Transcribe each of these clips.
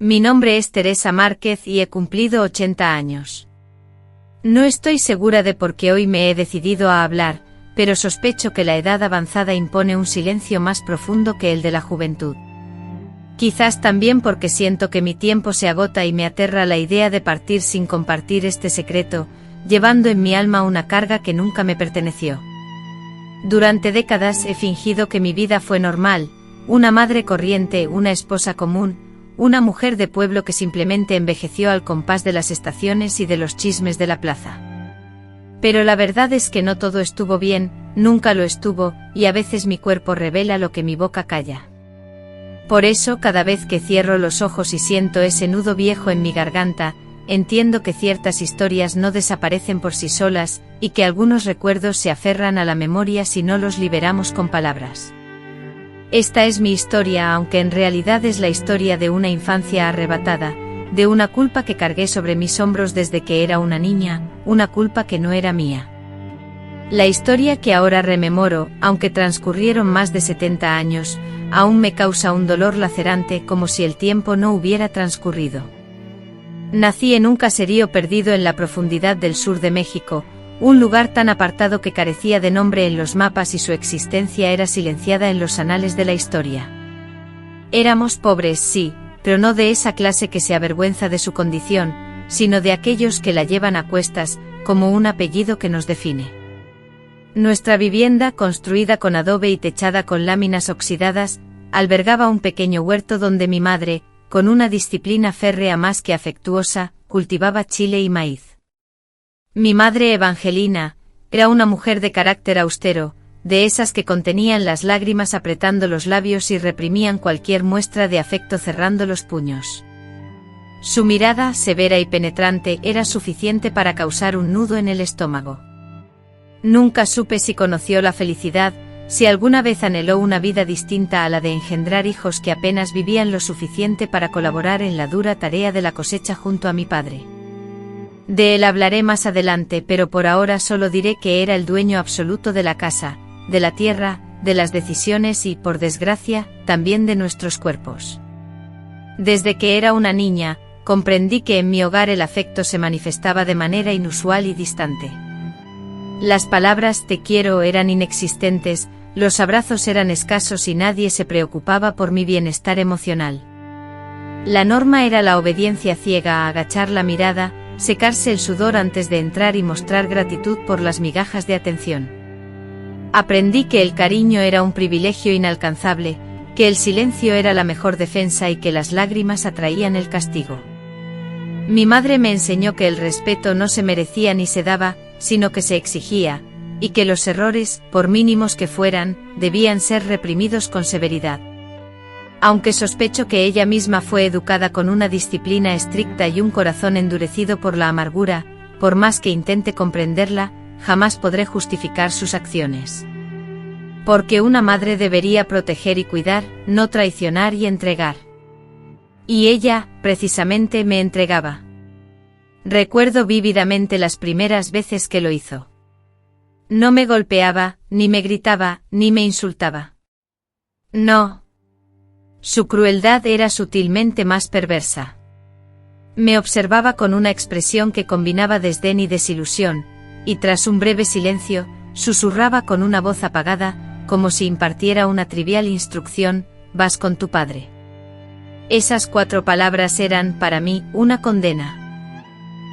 Mi nombre es Teresa Márquez y he cumplido 80 años. No estoy segura de por qué hoy me he decidido a hablar, pero sospecho que la edad avanzada impone un silencio más profundo que el de la juventud. Quizás también porque siento que mi tiempo se agota y me aterra la idea de partir sin compartir este secreto, llevando en mi alma una carga que nunca me perteneció. Durante décadas he fingido que mi vida fue normal, una madre corriente, una esposa común, una mujer de pueblo que simplemente envejeció al compás de las estaciones y de los chismes de la plaza. Pero la verdad es que no todo estuvo bien, nunca lo estuvo, y a veces mi cuerpo revela lo que mi boca calla. Por eso cada vez que cierro los ojos y siento ese nudo viejo en mi garganta, entiendo que ciertas historias no desaparecen por sí solas, y que algunos recuerdos se aferran a la memoria si no los liberamos con palabras. Esta es mi historia, aunque en realidad es la historia de una infancia arrebatada, de una culpa que cargué sobre mis hombros desde que era una niña, una culpa que no era mía. La historia que ahora rememoro, aunque transcurrieron más de 70 años, aún me causa un dolor lacerante como si el tiempo no hubiera transcurrido. Nací en un caserío perdido en la profundidad del sur de México, un lugar tan apartado que carecía de nombre en los mapas y su existencia era silenciada en los anales de la historia. Éramos pobres, sí, pero no de esa clase que se avergüenza de su condición, sino de aquellos que la llevan a cuestas, como un apellido que nos define. Nuestra vivienda, construida con adobe y techada con láminas oxidadas, albergaba un pequeño huerto donde mi madre, con una disciplina férrea más que afectuosa, cultivaba chile y maíz. Mi madre Evangelina, era una mujer de carácter austero, de esas que contenían las lágrimas apretando los labios y reprimían cualquier muestra de afecto cerrando los puños. Su mirada, severa y penetrante, era suficiente para causar un nudo en el estómago. Nunca supe si conoció la felicidad, si alguna vez anheló una vida distinta a la de engendrar hijos que apenas vivían lo suficiente para colaborar en la dura tarea de la cosecha junto a mi padre. De él hablaré más adelante, pero por ahora solo diré que era el dueño absoluto de la casa, de la tierra, de las decisiones y, por desgracia, también de nuestros cuerpos. Desde que era una niña, comprendí que en mi hogar el afecto se manifestaba de manera inusual y distante. Las palabras "te quiero" eran inexistentes, los abrazos eran escasos y nadie se preocupaba por mi bienestar emocional. La norma era la obediencia ciega, agachar la mirada, secarse el sudor antes de entrar y mostrar gratitud por las migajas de atención. Aprendí que el cariño era un privilegio inalcanzable, que el silencio era la mejor defensa y que las lágrimas atraían el castigo. Mi madre me enseñó que el respeto no se merecía ni se daba, sino que se exigía, y que los errores, por mínimos que fueran, debían ser reprimidos con severidad. Aunque sospecho que ella misma fue educada con una disciplina estricta y un corazón endurecido por la amargura, por más que intente comprenderla, jamás podré justificar sus acciones. Porque una madre debería proteger y cuidar, no traicionar y entregar. Y ella, precisamente, me entregaba. Recuerdo vívidamente las primeras veces que lo hizo. No me golpeaba, ni me gritaba, ni me insultaba. No. Su crueldad era sutilmente más perversa. Me observaba con una expresión que combinaba desdén y desilusión, y tras un breve silencio, susurraba con una voz apagada, como si impartiera una trivial instrucción: vas con tu padre. Esas 4 palabras eran, para mí, una condena.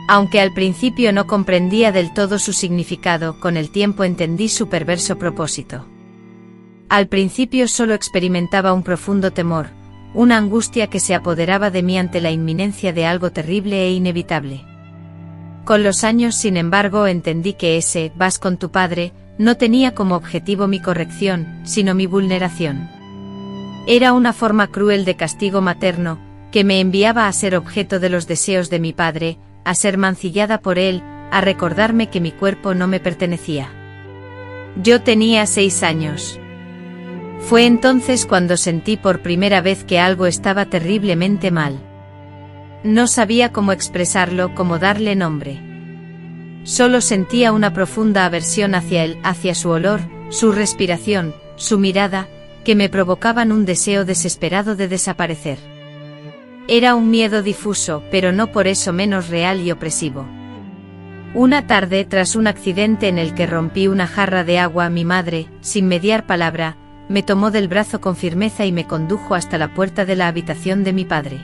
Aunque al principio no comprendía del todo su significado, con el tiempo entendí su perverso propósito. Al principio solo experimentaba un profundo temor, una angustia que se apoderaba de mí ante la inminencia de algo terrible e inevitable. Con los años, sin embargo, entendí que ese "vas con tu padre" no tenía como objetivo mi corrección, sino mi vulneración. Era una forma cruel de castigo materno, que me enviaba a ser objeto de los deseos de mi padre, a ser mancillada por él, a recordarme que mi cuerpo no me pertenecía. Yo tenía 6 años. Fue entonces cuando sentí por primera vez que algo estaba terriblemente mal. No sabía cómo expresarlo, cómo darle nombre. Solo sentía una profunda aversión hacia él, hacia su olor, su respiración, su mirada, que me provocaban un deseo desesperado de desaparecer. Era un miedo difuso, pero no por eso menos real y opresivo. Una tarde, tras un accidente en el que rompí una jarra de agua, mi madre, sin mediar palabra, me tomó del brazo con firmeza y me condujo hasta la puerta de la habitación de mi padre.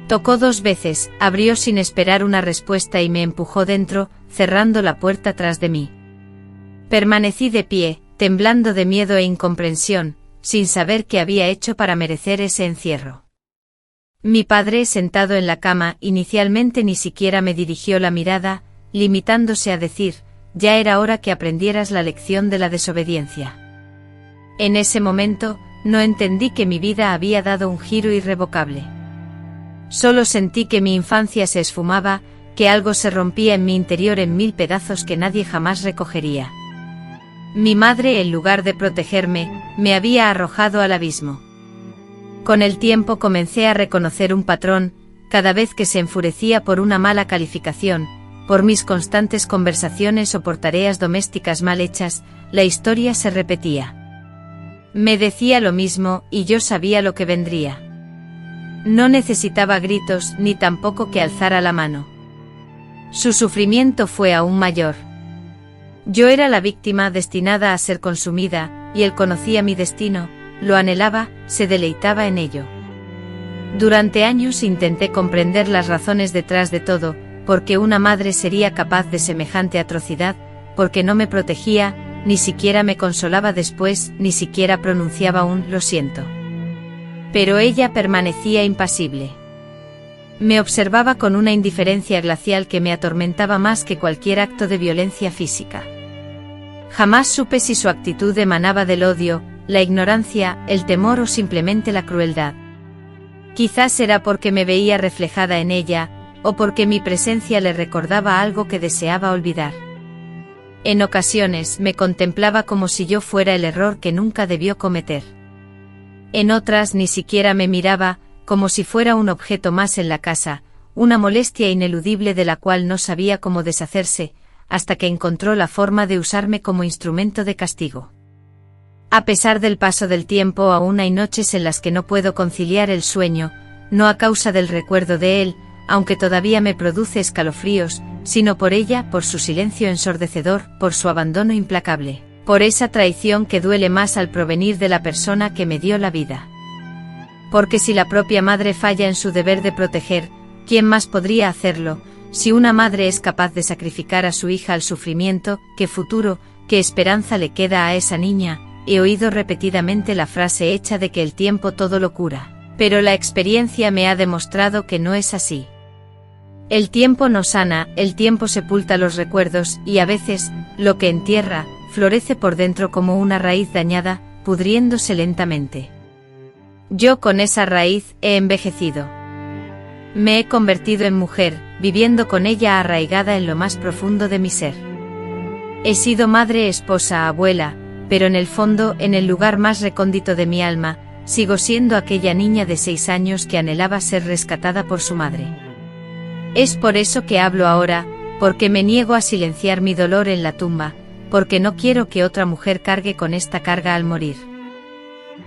Tocó 2 veces, abrió sin esperar una respuesta y me empujó dentro, cerrando la puerta tras de mí. Permanecí de pie, temblando de miedo e incomprensión, sin saber qué había hecho para merecer ese encierro. Mi padre, sentado en la cama, inicialmente ni siquiera me dirigió la mirada, limitándose a decir: ya era hora que aprendieras la lección de la desobediencia. En ese momento, no entendí que mi vida había dado un giro irrevocable. Solo sentí que mi infancia se esfumaba, que algo se rompía en mi interior en 1000 pedazos que nadie jamás recogería. Mi madre, en lugar de protegerme, me había arrojado al abismo. Con el tiempo comencé a reconocer un patrón: cada vez que se enfurecía por una mala calificación, por mis constantes conversaciones o por tareas domésticas mal hechas, la historia se repetía. Me decía lo mismo, y yo sabía lo que vendría. No necesitaba gritos, ni tampoco que alzara la mano. Su sufrimiento fue aún mayor. Yo era la víctima destinada a ser consumida, y él conocía mi destino, lo anhelaba, se deleitaba en ello. Durante años intenté comprender las razones detrás de todo: por qué una madre sería capaz de semejante atrocidad, porque no me protegía, ni siquiera me consolaba después, ni siquiera pronunciaba un «lo siento». Pero ella permanecía impasible. Me observaba con una indiferencia glacial que me atormentaba más que cualquier acto de violencia física. Jamás supe si su actitud emanaba del odio, la ignorancia, el temor o simplemente la crueldad. Quizás era porque me veía reflejada en ella, o porque mi presencia le recordaba algo que deseaba olvidar. En ocasiones me contemplaba como si yo fuera el error que nunca debió cometer. En otras ni siquiera me miraba, como si fuera un objeto más en la casa, una molestia ineludible de la cual no sabía cómo deshacerse, hasta que encontró la forma de usarme como instrumento de castigo. A pesar del paso del tiempo, aún hay noches en las que no puedo conciliar el sueño, no a causa del recuerdo de él, aunque todavía me produce escalofríos, sino por ella, por su silencio ensordecedor, por su abandono implacable, por esa traición que duele más al provenir de la persona que me dio la vida. Porque si la propia madre falla en su deber de proteger, ¿quién más podría hacerlo? Si una madre es capaz de sacrificar a su hija al sufrimiento, ¿qué futuro, qué esperanza le queda a esa niña? He oído repetidamente la frase hecha de que el tiempo todo lo cura, pero la experiencia me ha demostrado que no es así. El tiempo no sana, el tiempo sepulta los recuerdos, y a veces, lo que entierra, florece por dentro como una raíz dañada, pudriéndose lentamente. Yo con esa raíz he envejecido. Me he convertido en mujer, viviendo con ella arraigada en lo más profundo de mi ser. He sido madre, esposa, abuela, pero en el fondo, en el lugar más recóndito de mi alma, sigo siendo aquella niña de 6 años que anhelaba ser rescatada por su madre. Es por eso que hablo ahora, porque me niego a silenciar mi dolor en la tumba, porque no quiero que otra mujer cargue con esta carga al morir.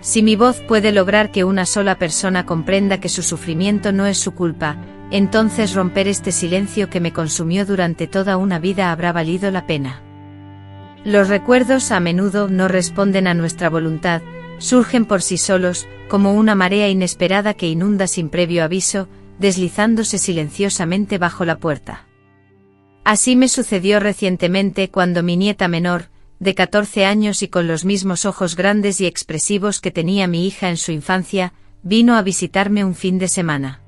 Si mi voz puede lograr que una sola persona comprenda que su sufrimiento no es su culpa, entonces romper este silencio que me consumió durante toda una vida habrá valido la pena. Los recuerdos a menudo no responden a nuestra voluntad, surgen por sí solos, como una marea inesperada que inunda sin previo aviso, deslizándose silenciosamente bajo la puerta. Así me sucedió recientemente cuando mi nieta menor, de 14 años y con los mismos ojos grandes y expresivos que tenía mi hija en su infancia, vino a visitarme un fin de semana.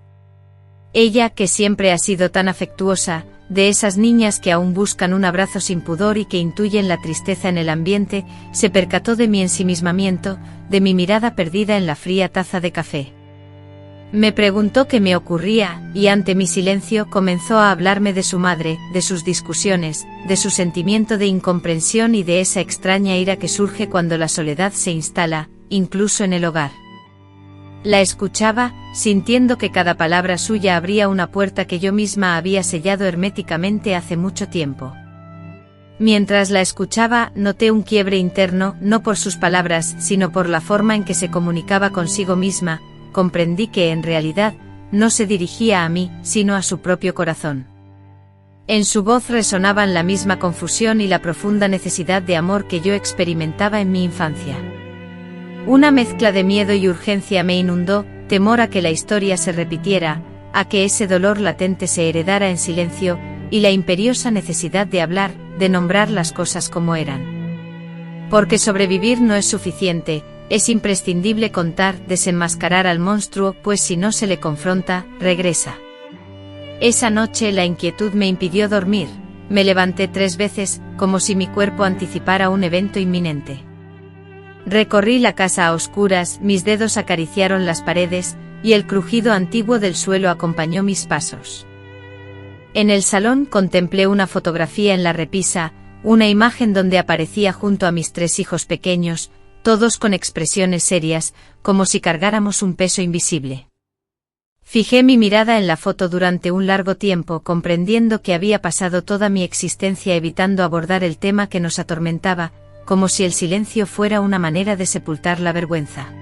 Ella, que siempre ha sido tan afectuosa, de esas niñas que aún buscan un abrazo sin pudor y que intuyen la tristeza en el ambiente, se percató de mi ensimismamiento, de mi mirada perdida en la fría taza de café. Me preguntó qué me ocurría, y ante mi silencio comenzó a hablarme de su madre, de sus discusiones, de su sentimiento de incomprensión y de esa extraña ira que surge cuando la soledad se instala, incluso en el hogar. La escuchaba, sintiendo que cada palabra suya abría una puerta que yo misma había sellado herméticamente hace mucho tiempo. Mientras la escuchaba, noté un quiebre interno, no por sus palabras, sino por la forma en que se comunicaba consigo misma. Comprendí que, en realidad, no se dirigía a mí, sino a su propio corazón. En su voz resonaban la misma confusión y la profunda necesidad de amor que yo experimentaba en mi infancia. Una mezcla de miedo y urgencia me inundó, temor a que la historia se repitiera, a que ese dolor latente se heredara en silencio, y la imperiosa necesidad de hablar, de nombrar las cosas como eran. Porque sobrevivir no es suficiente, es imprescindible contar, desenmascarar al monstruo, pues si no se le confronta, regresa. Esa noche la inquietud me impidió dormir, me levanté 3 veces, como si mi cuerpo anticipara un evento inminente. Recorrí la casa a oscuras, mis dedos acariciaron las paredes, y el crujido antiguo del suelo acompañó mis pasos. En el salón contemplé una fotografía en la repisa, una imagen donde aparecía junto a mis 3 hijos pequeños, todos con expresiones serias, como si cargáramos un peso invisible. Fijé mi mirada en la foto durante un largo tiempo, comprendiendo que había pasado toda mi existencia evitando abordar el tema que nos atormentaba, como si el silencio fuera una manera de sepultar la vergüenza.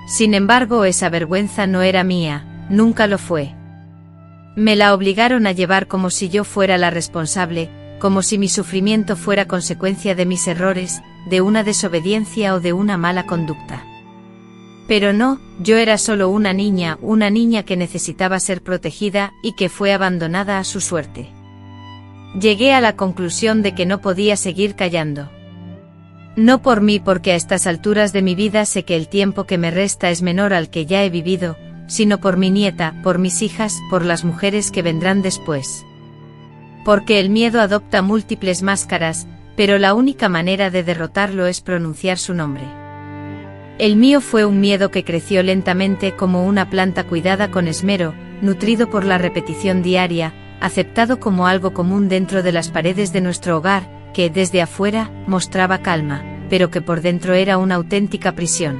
Sin embargo, esa vergüenza no era mía, nunca lo fue. Me la obligaron a llevar como si yo fuera la responsable, como si mi sufrimiento fuera consecuencia de mis errores, de una desobediencia o de una mala conducta. Pero no, yo era solo una niña que necesitaba ser protegida y que fue abandonada a su suerte. Llegué a la conclusión de que no podía seguir callando. No por mí, porque a estas alturas de mi vida sé que el tiempo que me resta es menor al que ya he vivido, sino por mi nieta, por mis hijas, por las mujeres que vendrán después. Porque el miedo adopta múltiples máscaras, pero la única manera de derrotarlo es pronunciar su nombre. El mío fue un miedo que creció lentamente como una planta cuidada con esmero, nutrido por la repetición diaria, aceptado como algo común dentro de las paredes de nuestro hogar, que desde afuera mostraba calma, pero que por dentro era una auténtica prisión.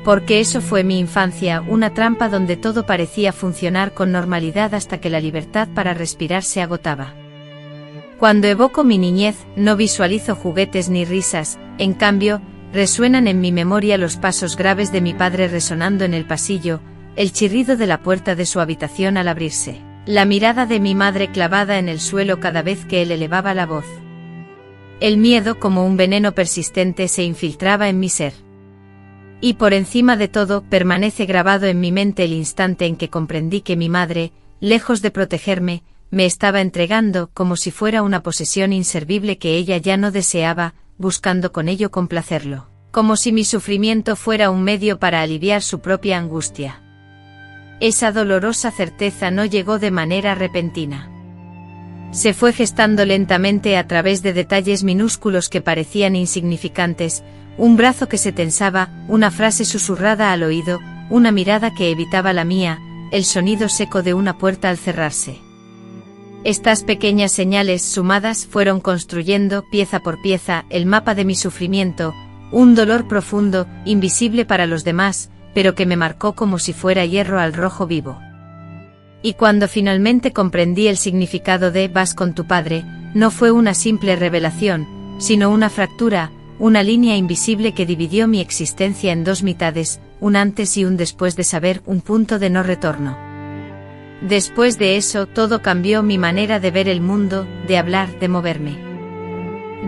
Porque eso fue mi infancia, una trampa donde todo parecía funcionar con normalidad hasta que la libertad para respirar se agotaba. Cuando evoco mi niñez, no visualizo juguetes ni risas, en cambio, resuenan en mi memoria los pasos graves de mi padre resonando en el pasillo, el chirrido de la puerta de su habitación al abrirse, la mirada de mi madre clavada en el suelo cada vez que él elevaba la voz. El miedo, como un veneno persistente, se infiltraba en mi ser. Y por encima de todo, permanece grabado en mi mente el instante en que comprendí que mi madre, lejos de protegerme, me estaba entregando como si fuera una posesión inservible que ella ya no deseaba, buscando con ello complacerlo, como si mi sufrimiento fuera un medio para aliviar su propia angustia. Esa dolorosa certeza no llegó de manera repentina. Se fue gestando lentamente a través de detalles minúsculos que parecían insignificantes, un brazo que se tensaba, una frase susurrada al oído, una mirada que evitaba la mía, el sonido seco de una puerta al cerrarse. Estas pequeñas señales sumadas fueron construyendo, pieza por pieza, el mapa de mi sufrimiento, un dolor profundo, invisible para los demás, pero que me marcó como si fuera hierro al rojo vivo. Y cuando finalmente comprendí el significado de "vas con tu padre", no fue una simple revelación, sino una fractura, una línea invisible que dividió mi existencia en 2 mitades, un antes y un después de saber, un punto de no retorno. Después de eso todo cambió: mi manera de ver el mundo, de hablar, de moverme.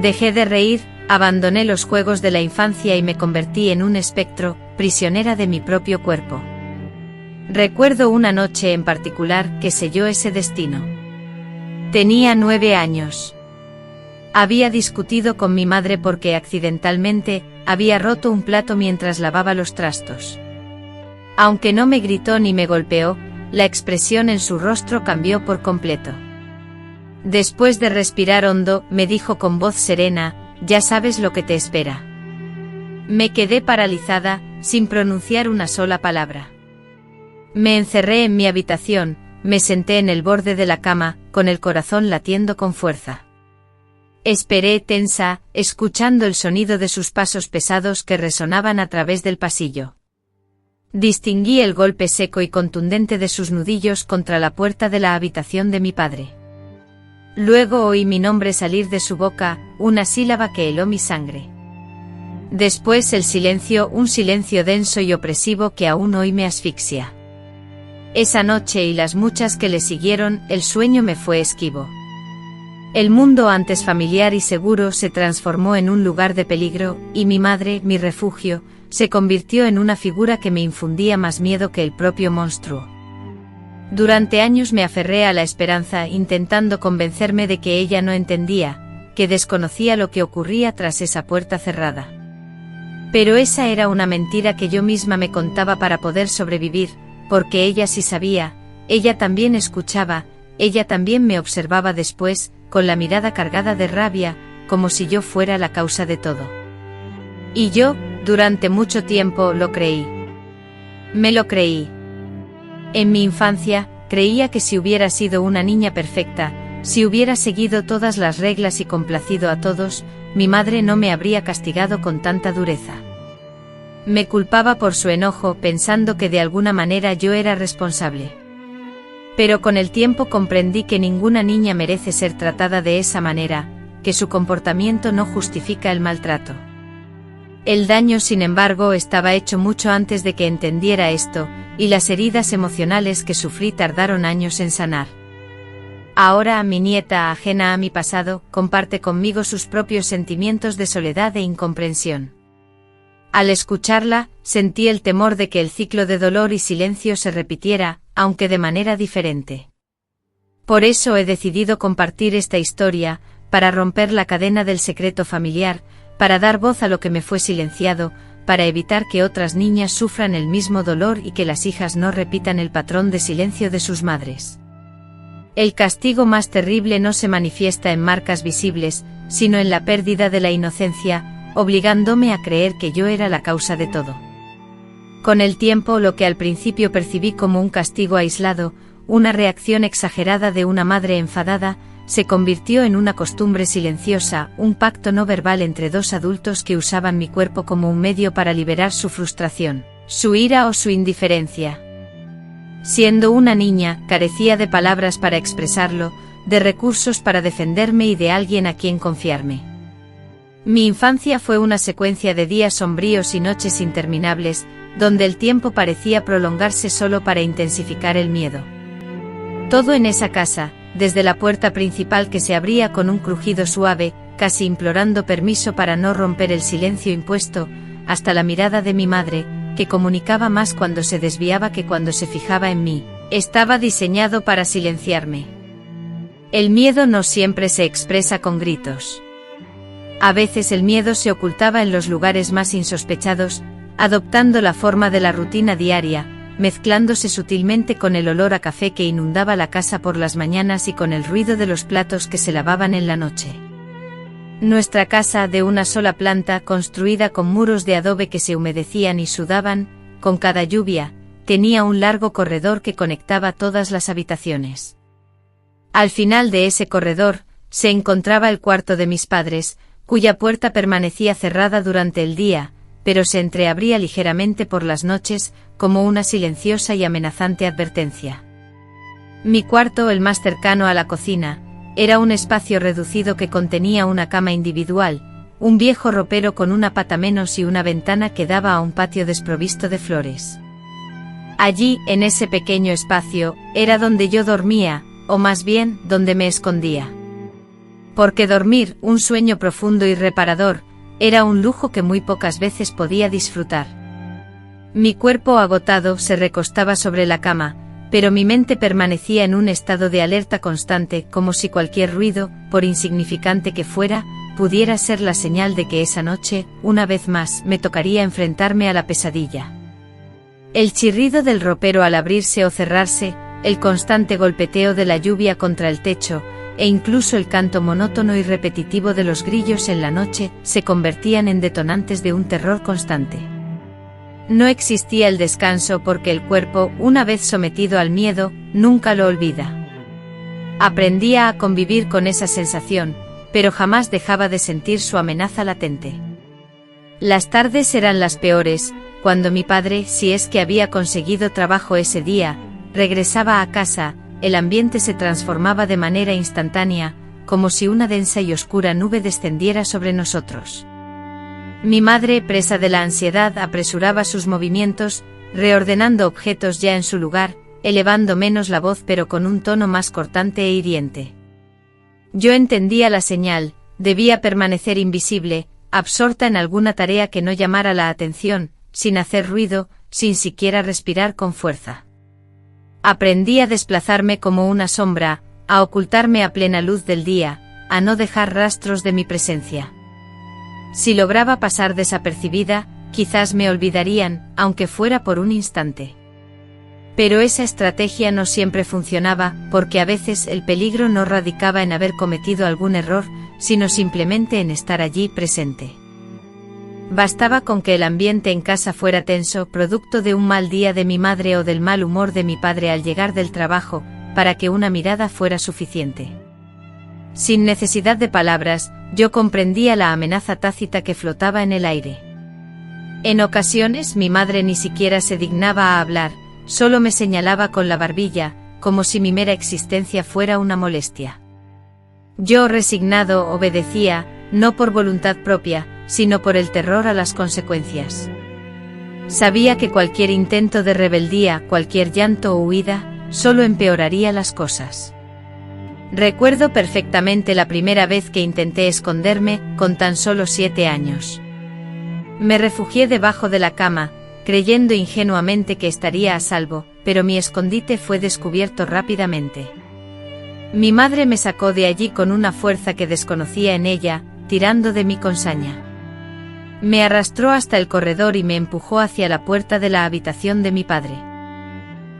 Dejé de reír, abandoné los juegos de la infancia y me convertí en un espectro, prisionera de mi propio cuerpo. Recuerdo una noche en particular que selló ese destino. Tenía 9 años. Había discutido con mi madre porque accidentalmente había roto un plato mientras lavaba los trastos. Aunque no me gritó ni me golpeó, la expresión en su rostro cambió por completo. Después de respirar hondo, me dijo con voz serena: "Ya sabes lo que te espera". Me quedé paralizada, sin pronunciar una sola palabra. Me encerré en mi habitación, me senté en el borde de la cama, con el corazón latiendo con fuerza. Esperé tensa, escuchando el sonido de sus pasos pesados que resonaban a través del pasillo. Distinguí el golpe seco y contundente de sus nudillos contra la puerta de la habitación de mi padre. Luego oí mi nombre salir de su boca, una sílaba que heló mi sangre. Después el silencio, un silencio denso y opresivo que aún hoy me asfixia. Esa noche y las muchas que le siguieron, el sueño me fue esquivo. El mundo antes familiar y seguro se transformó en un lugar de peligro, y mi madre, mi refugio, se convirtió en una figura que me infundía más miedo que el propio monstruo. Durante años me aferré a la esperanza, intentando convencerme de que ella no entendía, que desconocía lo que ocurría tras esa puerta cerrada. Pero esa era una mentira que yo misma me contaba para poder sobrevivir, porque ella sí sabía, ella también escuchaba, ella también me observaba después, con la mirada cargada de rabia, como si yo fuera la causa de todo. Y yo, durante mucho tiempo, lo creí. Me lo creí. En mi infancia, creía que si hubiera sido una niña perfecta, si hubiera seguido todas las reglas y complacido a todos, mi madre no me habría castigado con tanta dureza. Me culpaba por su enojo, pensando que de alguna manera yo era responsable. Pero con el tiempo comprendí que ninguna niña merece ser tratada de esa manera, que su comportamiento no justifica el maltrato. El daño, sin embargo, estaba hecho mucho antes de que entendiera esto, y las heridas emocionales que sufrí tardaron años en sanar. Ahora mi nieta, ajena a mi pasado, comparte conmigo sus propios sentimientos de soledad e incomprensión. Al escucharla, sentí el temor de que el ciclo de dolor y silencio se repitiera, aunque de manera diferente. Por eso he decidido compartir esta historia, para romper la cadena del secreto familiar, para dar voz a lo que me fue silenciado, para evitar que otras niñas sufran el mismo dolor y que las hijas no repitan el patrón de silencio de sus madres. El castigo más terrible no se manifiesta en marcas visibles, sino en la pérdida de la inocencia, obligándome a creer que yo era la causa de todo. Con el tiempo, lo que al principio percibí como un castigo aislado, una reacción exagerada de una madre enfadada, se convirtió en una costumbre silenciosa, un pacto no verbal entre dos adultos que usaban mi cuerpo como un medio para liberar su frustración, su ira o su indiferencia. Siendo una niña, carecía de palabras para expresarlo, de recursos para defenderme y de alguien a quien confiarme. Mi infancia fue una secuencia de días sombríos y noches interminables, donde el tiempo parecía prolongarse solo para intensificar el miedo. Todo en esa casa, desde la puerta principal que se abría con un crujido suave, casi implorando permiso para no romper el silencio impuesto, hasta la mirada de mi madre, que comunicaba más cuando se desviaba que cuando se fijaba en mí, estaba diseñado para silenciarme. El miedo no siempre se expresa con gritos. A veces el miedo se ocultaba en los lugares más insospechados, adoptando la forma de la rutina diaria, mezclándose sutilmente con el olor a café que inundaba la casa por las mañanas y con el ruido de los platos que se lavaban en la noche. Nuestra casa, de una sola planta, construida con muros de adobe que se humedecían y sudaban, con cada lluvia, tenía un largo corredor que conectaba todas las habitaciones. Al final de ese corredor, se encontraba el cuarto de mis padres, cuya puerta permanecía cerrada durante el día, pero se entreabría ligeramente por las noches, como una silenciosa y amenazante advertencia. Mi cuarto, el más cercano a la cocina, era un espacio reducido que contenía una cama individual, un viejo ropero con una pata menos y una ventana que daba a un patio desprovisto de flores. Allí, en ese pequeño espacio, era donde yo dormía, o más bien, donde me escondía. Porque dormir, un sueño profundo y reparador, era un lujo que muy pocas veces podía disfrutar. Mi cuerpo agotado se recostaba sobre la cama, pero mi mente permanecía en un estado de alerta constante, como si cualquier ruido, por insignificante que fuera, pudiera ser la señal de que esa noche, una vez más, me tocaría enfrentarme a la pesadilla. El chirrido del ropero al abrirse o cerrarse, el constante golpeteo de la lluvia contra el techo, e incluso el canto monótono y repetitivo de los grillos en la noche, se convertían en detonantes de un terror constante. No existía el descanso porque el cuerpo, una vez sometido al miedo, nunca lo olvida. Aprendía a convivir con esa sensación, pero jamás dejaba de sentir su amenaza latente. Las tardes eran las peores, cuando mi padre, si es que había conseguido trabajo ese día, regresaba a casa. El ambiente se transformaba de manera instantánea, como si una densa y oscura nube descendiera sobre nosotros. Mi madre, presa de la ansiedad, apresuraba sus movimientos, reordenando objetos ya en su lugar, elevando menos la voz pero con un tono más cortante e hiriente. Yo entendía la señal, debía permanecer invisible, absorta en alguna tarea que no llamara la atención, sin hacer ruido, sin siquiera respirar con fuerza. Aprendí a desplazarme como una sombra, a ocultarme a plena luz del día, a no dejar rastros de mi presencia. Si lograba pasar desapercibida, quizás me olvidarían, aunque fuera por un instante. Pero esa estrategia no siempre funcionaba, porque a veces el peligro no radicaba en haber cometido algún error, sino simplemente en estar allí presente. Bastaba con que el ambiente en casa fuera tenso, producto de un mal día de mi madre o del mal humor de mi padre al llegar del trabajo, para que una mirada fuera suficiente. Sin necesidad de palabras, yo comprendía la amenaza tácita que flotaba en el aire. En ocasiones mi madre ni siquiera se dignaba a hablar, solo me señalaba con la barbilla, como si mi mera existencia fuera una molestia. Yo, resignado, obedecía, no por voluntad propia, sino por el terror a las consecuencias. Sabía que cualquier intento de rebeldía, cualquier llanto o huida, solo empeoraría las cosas. Recuerdo perfectamente la primera vez que intenté esconderme, con tan solo 7 años. Me refugié debajo de la cama, creyendo ingenuamente que estaría a salvo, pero mi escondite fue descubierto rápidamente. Mi madre me sacó de allí con una fuerza que desconocía en ella, tirando de mí con saña. Me arrastró hasta el corredor y me empujó hacia la puerta de la habitación de mi padre.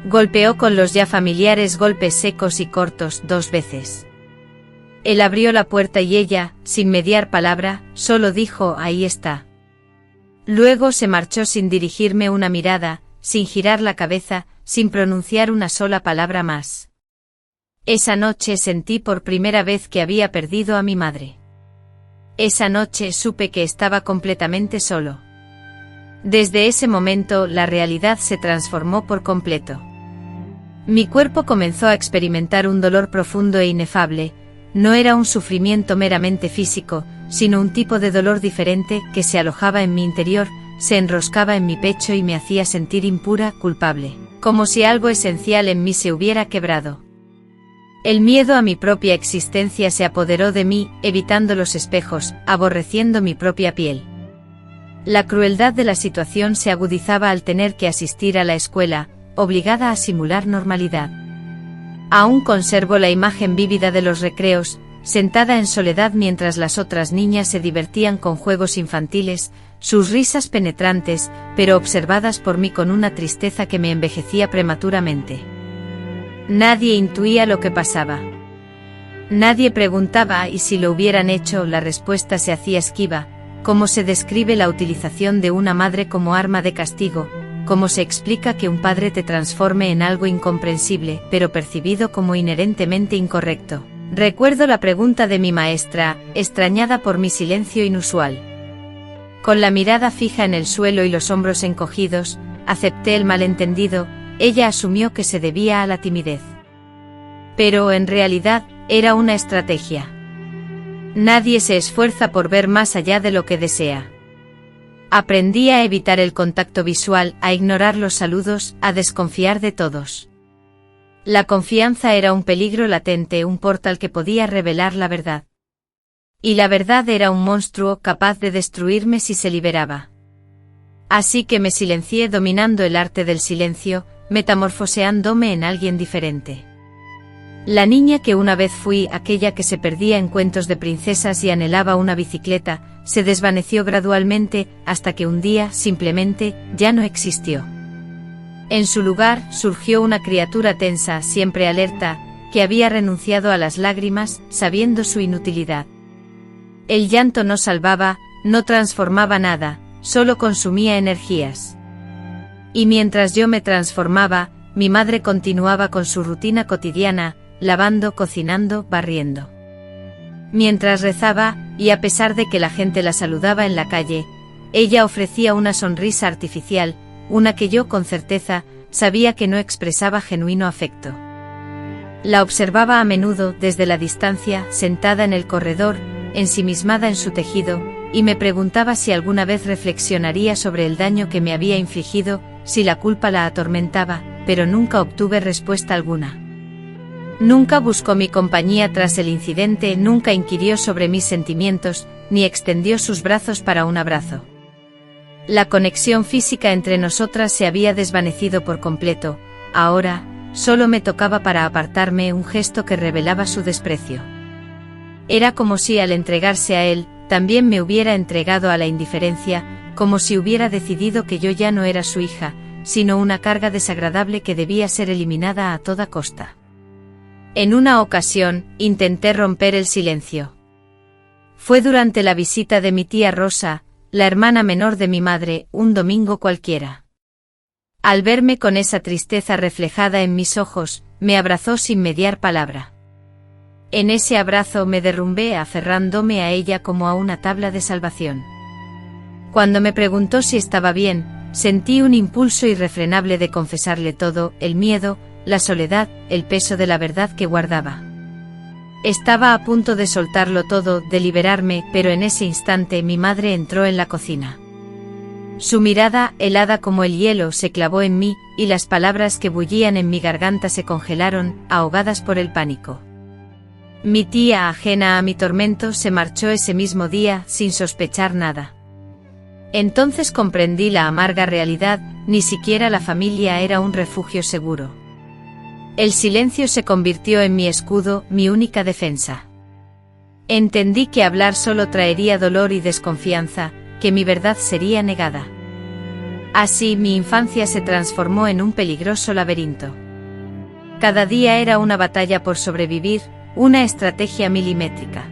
Golpeó con los ya familiares golpes secos y cortos 2 veces. Él abrió la puerta y ella, sin mediar palabra, solo dijo: «Ahí está». Luego se marchó sin dirigirme una mirada, sin girar la cabeza, sin pronunciar una sola palabra más. Esa noche sentí por primera vez que había perdido a mi madre. Esa noche supe que estaba completamente solo. Desde ese momento la realidad se transformó por completo. Mi cuerpo comenzó a experimentar un dolor profundo e inefable. No era un sufrimiento meramente físico, sino un tipo de dolor diferente que se alojaba en mi interior, se enroscaba en mi pecho y me hacía sentir impura, culpable, como si algo esencial en mí se hubiera quebrado. El miedo a mi propia existencia se apoderó de mí, evitando los espejos, aborreciendo mi propia piel. La crueldad de la situación se agudizaba al tener que asistir a la escuela, obligada a simular normalidad. Aún conservo la imagen vívida de los recreos, sentada en soledad mientras las otras niñas se divertían con juegos infantiles, sus risas penetrantes, pero observadas por mí con una tristeza que me envejecía prematuramente. Nadie intuía lo que pasaba. Nadie preguntaba, y si lo hubieran hecho, la respuesta se hacía esquiva, cómo se describe la utilización de una madre como arma de castigo, cómo se explica que un padre te transforme en algo incomprensible, pero percibido como inherentemente incorrecto. Recuerdo la pregunta de mi maestra, extrañada por mi silencio inusual. Con la mirada fija en el suelo y los hombros encogidos, acepté el malentendido. Ella asumió que se debía a la timidez. Pero en realidad, era una estrategia. Nadie se esfuerza por ver más allá de lo que desea. Aprendí a evitar el contacto visual, a ignorar los saludos, a desconfiar de todos. La confianza era un peligro latente, un portal que podía revelar la verdad. Y la verdad era un monstruo capaz de destruirme si se liberaba. Así que me silencié dominando el arte del silencio, metamorfoseándome en alguien diferente. La niña que una vez fui, aquella que se perdía en cuentos de princesas y anhelaba una bicicleta, se desvaneció gradualmente, hasta que un día, simplemente, ya no existió. En su lugar, surgió una criatura tensa, siempre alerta, que había renunciado a las lágrimas, sabiendo su inutilidad. El llanto no salvaba, no transformaba nada, solo consumía energías. Y mientras yo me transformaba, mi madre continuaba con su rutina cotidiana, lavando, cocinando, barriendo. Mientras rezaba, y a pesar de que la gente la saludaba en la calle, ella ofrecía una sonrisa artificial, una que yo con certeza sabía que no expresaba genuino afecto. La observaba a menudo desde la distancia, sentada en el corredor, ensimismada en su tejido, y me preguntaba si alguna vez reflexionaría sobre el daño que me había infligido, si la culpa la atormentaba, pero nunca obtuve respuesta alguna. Nunca buscó mi compañía tras el incidente, nunca inquirió sobre mis sentimientos, ni extendió sus brazos para un abrazo. La conexión física entre nosotras se había desvanecido por completo. Ahora, solo me tocaba para apartarme un gesto que revelaba su desprecio. Era como si al entregarse a él, también me hubiera entregado a la indiferencia, como si hubiera decidido que yo ya no era su hija, sino una carga desagradable que debía ser eliminada a toda costa. En una ocasión, intenté romper el silencio. Fue durante la visita de mi tía Rosa, la hermana menor de mi madre, un domingo cualquiera. Al verme con esa tristeza reflejada en mis ojos, me abrazó sin mediar palabra. En ese abrazo me derrumbé aferrándome a ella como a una tabla de salvación. Cuando me preguntó si estaba bien, sentí un impulso irrefrenable de confesarle todo, el miedo, la soledad, el peso de la verdad que guardaba. Estaba a punto de soltarlo todo, de liberarme, pero en ese instante mi madre entró en la cocina. Su mirada, helada como el hielo, se clavó en mí, y las palabras que bullían en mi garganta se congelaron, ahogadas por el pánico. Mi tía, ajena a mi tormento, se marchó ese mismo día, sin sospechar nada. Entonces comprendí la amarga realidad, ni siquiera la familia era un refugio seguro. El silencio se convirtió en mi escudo, mi única defensa. Entendí que hablar solo traería dolor y desconfianza, que mi verdad sería negada. Así mi infancia se transformó en un peligroso laberinto. Cada día era una batalla por sobrevivir, una estrategia milimétrica.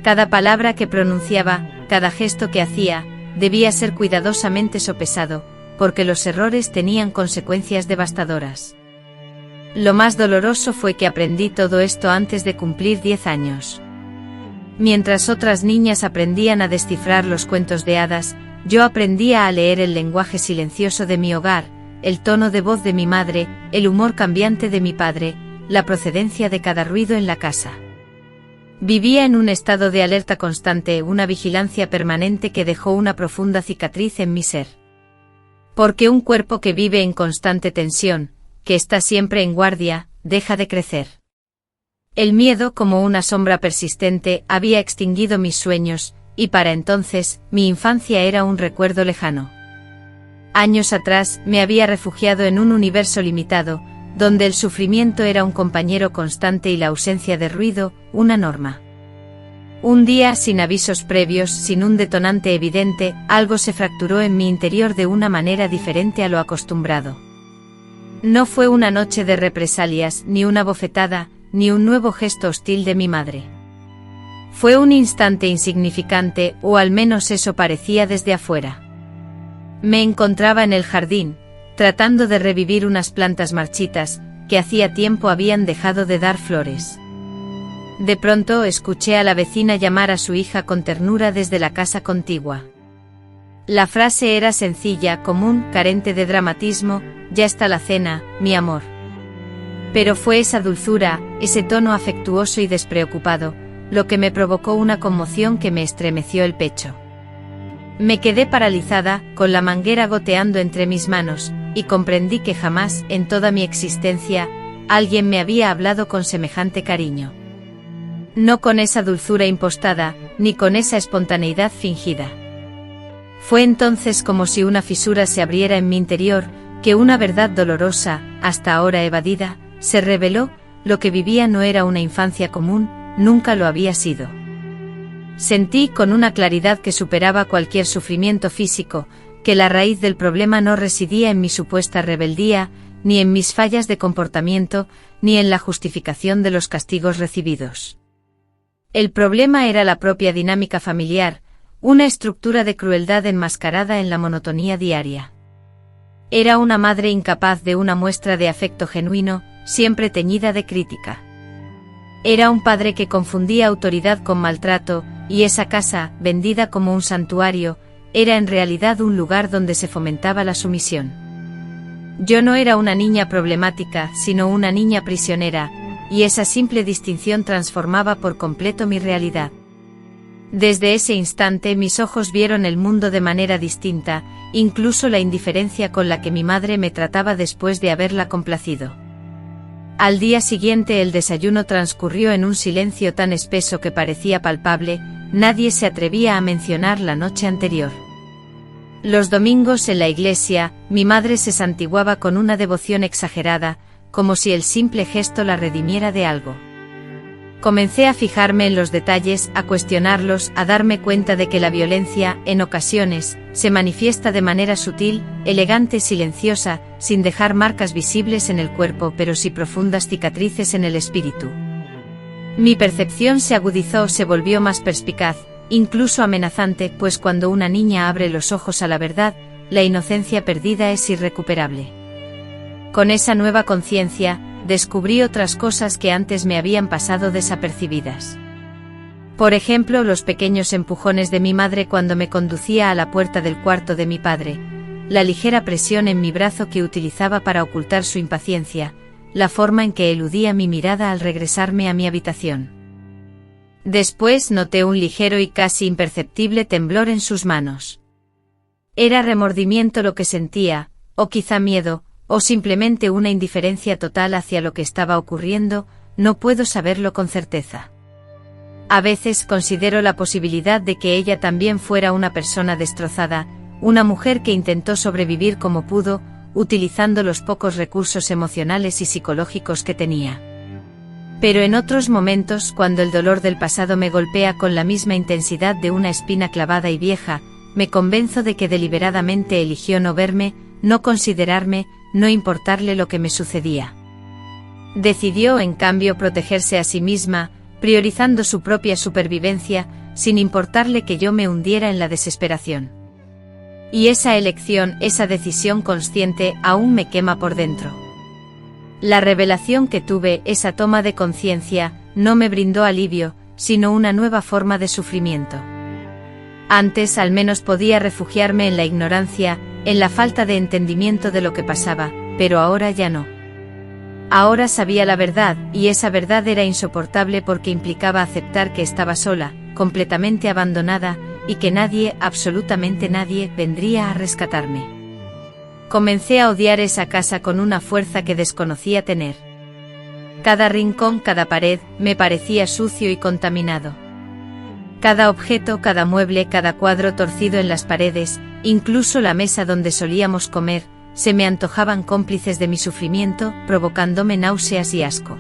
Cada palabra que pronunciaba, cada gesto que hacía, debía ser cuidadosamente sopesado, porque los errores tenían consecuencias devastadoras. Lo más doloroso fue que aprendí todo esto antes de cumplir 10 años. Mientras otras niñas aprendían a descifrar los cuentos de hadas, yo aprendía a leer el lenguaje silencioso de mi hogar, el tono de voz de mi madre, el humor cambiante de mi padre, la procedencia de cada ruido en la casa. Vivía en un estado de alerta constante, una vigilancia permanente que dejó una profunda cicatriz en mi ser. Porque un cuerpo que vive en constante tensión, que está siempre en guardia, deja de crecer. El miedo, como una sombra persistente, había extinguido mis sueños, y para entonces, mi infancia era un recuerdo lejano. Años atrás, me había refugiado en un universo limitado, donde el sufrimiento era un compañero constante y la ausencia de ruido, una norma. Un día, sin avisos previos, sin un detonante evidente, algo se fracturó en mi interior de una manera diferente a lo acostumbrado. No fue una noche de represalias, ni una bofetada, ni un nuevo gesto hostil de mi madre. Fue un instante insignificante, o al menos eso parecía desde afuera. Me encontraba en el jardín, tratando de revivir unas plantas marchitas, que hacía tiempo habían dejado de dar flores. De pronto escuché a la vecina llamar a su hija con ternura desde la casa contigua. La frase era sencilla, común, carente de dramatismo: ya está la cena, mi amor. Pero fue esa dulzura, ese tono afectuoso y despreocupado, lo que me provocó una conmoción que me estremeció el pecho. Me quedé paralizada, con la manguera goteando entre mis manos, y comprendí que jamás, en toda mi existencia, alguien me había hablado con semejante cariño. No con esa dulzura impostada, ni con esa espontaneidad fingida. Fue entonces como si una fisura se abriera en mi interior, que una verdad dolorosa, hasta ahora evadida, se reveló: lo que vivía no era una infancia común, nunca lo había sido. Sentí con una claridad que superaba cualquier sufrimiento físico, que la raíz del problema no residía en mi supuesta rebeldía, ni en mis fallas de comportamiento, ni en la justificación de los castigos recibidos. El problema era la propia dinámica familiar, una estructura de crueldad enmascarada en la monotonía diaria. Era una madre incapaz de una muestra de afecto genuino, siempre teñida de crítica. Era un padre que confundía autoridad con maltrato, y esa casa, vendida como un santuario, era en realidad un lugar donde se fomentaba la sumisión. Yo no era una niña problemática, sino una niña prisionera, y esa simple distinción transformaba por completo mi realidad. Desde ese instante mis ojos vieron el mundo de manera distinta, incluso la indiferencia con la que mi madre me trataba después de haberla complacido. Al día siguiente el desayuno transcurrió en un silencio tan espeso que parecía palpable, nadie se atrevía a mencionar la noche anterior. Los domingos en la iglesia, mi madre se santiguaba con una devoción exagerada, como si el simple gesto la redimiera de algo. Comencé a fijarme en los detalles, a cuestionarlos, a darme cuenta de que la violencia, en ocasiones, se manifiesta de manera sutil, elegante, silenciosa, sin dejar marcas visibles en el cuerpo pero sí profundas cicatrices en el espíritu. Mi percepción se agudizó, se volvió más perspicaz, incluso amenazante, pues cuando una niña abre los ojos a la verdad, la inocencia perdida es irrecuperable. Con esa nueva conciencia, descubrí otras cosas que antes me habían pasado desapercibidas. Por ejemplo, los pequeños empujones de mi madre cuando me conducía a la puerta del cuarto de mi padre, la ligera presión en mi brazo que utilizaba para ocultar su impaciencia, la forma en que eludía mi mirada al regresarme a mi habitación. Después noté un ligero y casi imperceptible temblor en sus manos. Era remordimiento lo que sentía, o quizá miedo, o simplemente una indiferencia total hacia lo que estaba ocurriendo, no puedo saberlo con certeza. A veces considero la posibilidad de que ella también fuera una persona destrozada, una mujer que intentó sobrevivir como pudo, utilizando los pocos recursos emocionales y psicológicos que tenía. Pero en otros momentos, cuando el dolor del pasado me golpea con la misma intensidad de una espina clavada y vieja, me convenzo de que deliberadamente eligió no verme, no considerarme, no importarle lo que me sucedía. Decidió, en cambio, protegerse a sí misma, priorizando su propia supervivencia, sin importarle que yo me hundiera en la desesperación. Y esa elección, esa decisión consciente, aún me quema por dentro. La revelación que tuve, esa toma de conciencia, no me brindó alivio, sino una nueva forma de sufrimiento. Antes al menos podía refugiarme en la ignorancia, en la falta de entendimiento de lo que pasaba, pero ahora ya no. Ahora sabía la verdad, y esa verdad era insoportable porque implicaba aceptar que estaba sola, completamente abandonada, y que nadie, absolutamente nadie, vendría a rescatarme. Comencé a odiar esa casa con una fuerza que desconocía tener. Cada rincón, cada pared, me parecía sucio y contaminado. Cada objeto, cada mueble, cada cuadro torcido en las paredes, incluso la mesa donde solíamos comer, se me antojaban cómplices de mi sufrimiento, provocándome náuseas y asco.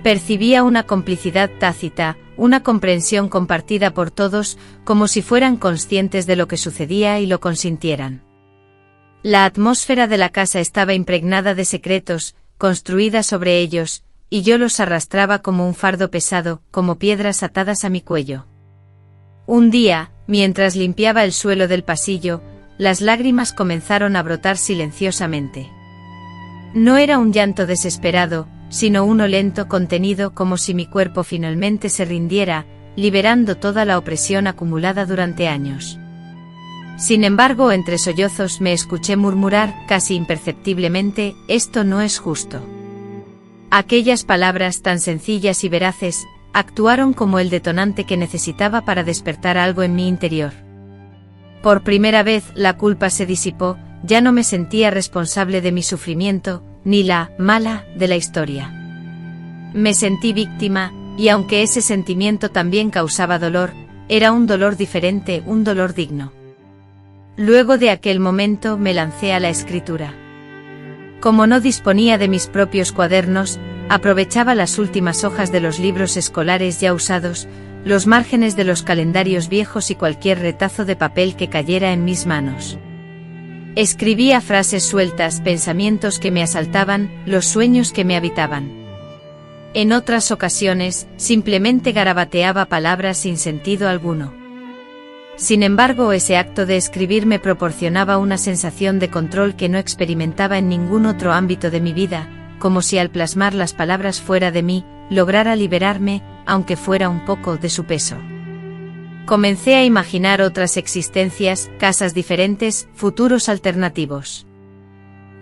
Percibía una complicidad tácita, una comprensión compartida por todos, como si fueran conscientes de lo que sucedía y lo consintieran. La atmósfera de la casa estaba impregnada de secretos, construida sobre ellos, y yo los arrastraba como un fardo pesado, como piedras atadas a mi cuello. Un día, mientras limpiaba el suelo del pasillo, las lágrimas comenzaron a brotar silenciosamente. No era un llanto desesperado, sino uno lento, contenido, como si mi cuerpo finalmente se rindiera, liberando toda la opresión acumulada durante años. Sin embargo, entre sollozos me escuché murmurar, casi imperceptiblemente, «Esto no es justo». Aquellas palabras tan sencillas y veraces, actuaron como el detonante que necesitaba para despertar algo en mi interior. Por primera vez, la culpa se disipó, ya no me sentía responsable de mi sufrimiento, ni la mala de la historia. Me sentí víctima, y aunque ese sentimiento también causaba dolor, era un dolor diferente, un dolor digno. Luego de aquel momento me lancé a la escritura. Como no disponía de mis propios cuadernos, aprovechaba las últimas hojas de los libros escolares ya usados, los márgenes de los calendarios viejos y cualquier retazo de papel que cayera en mis manos. Escribía frases sueltas, pensamientos que me asaltaban, los sueños que me habitaban. En otras ocasiones, simplemente garabateaba palabras sin sentido alguno. Sin embargo, ese acto de escribir me proporcionaba una sensación de control que no experimentaba en ningún otro ámbito de mi vida, como si al plasmar las palabras fuera de mí, lograra liberarme, aunque fuera un poco, de su peso. Comencé a imaginar otras existencias, casas diferentes, futuros alternativos.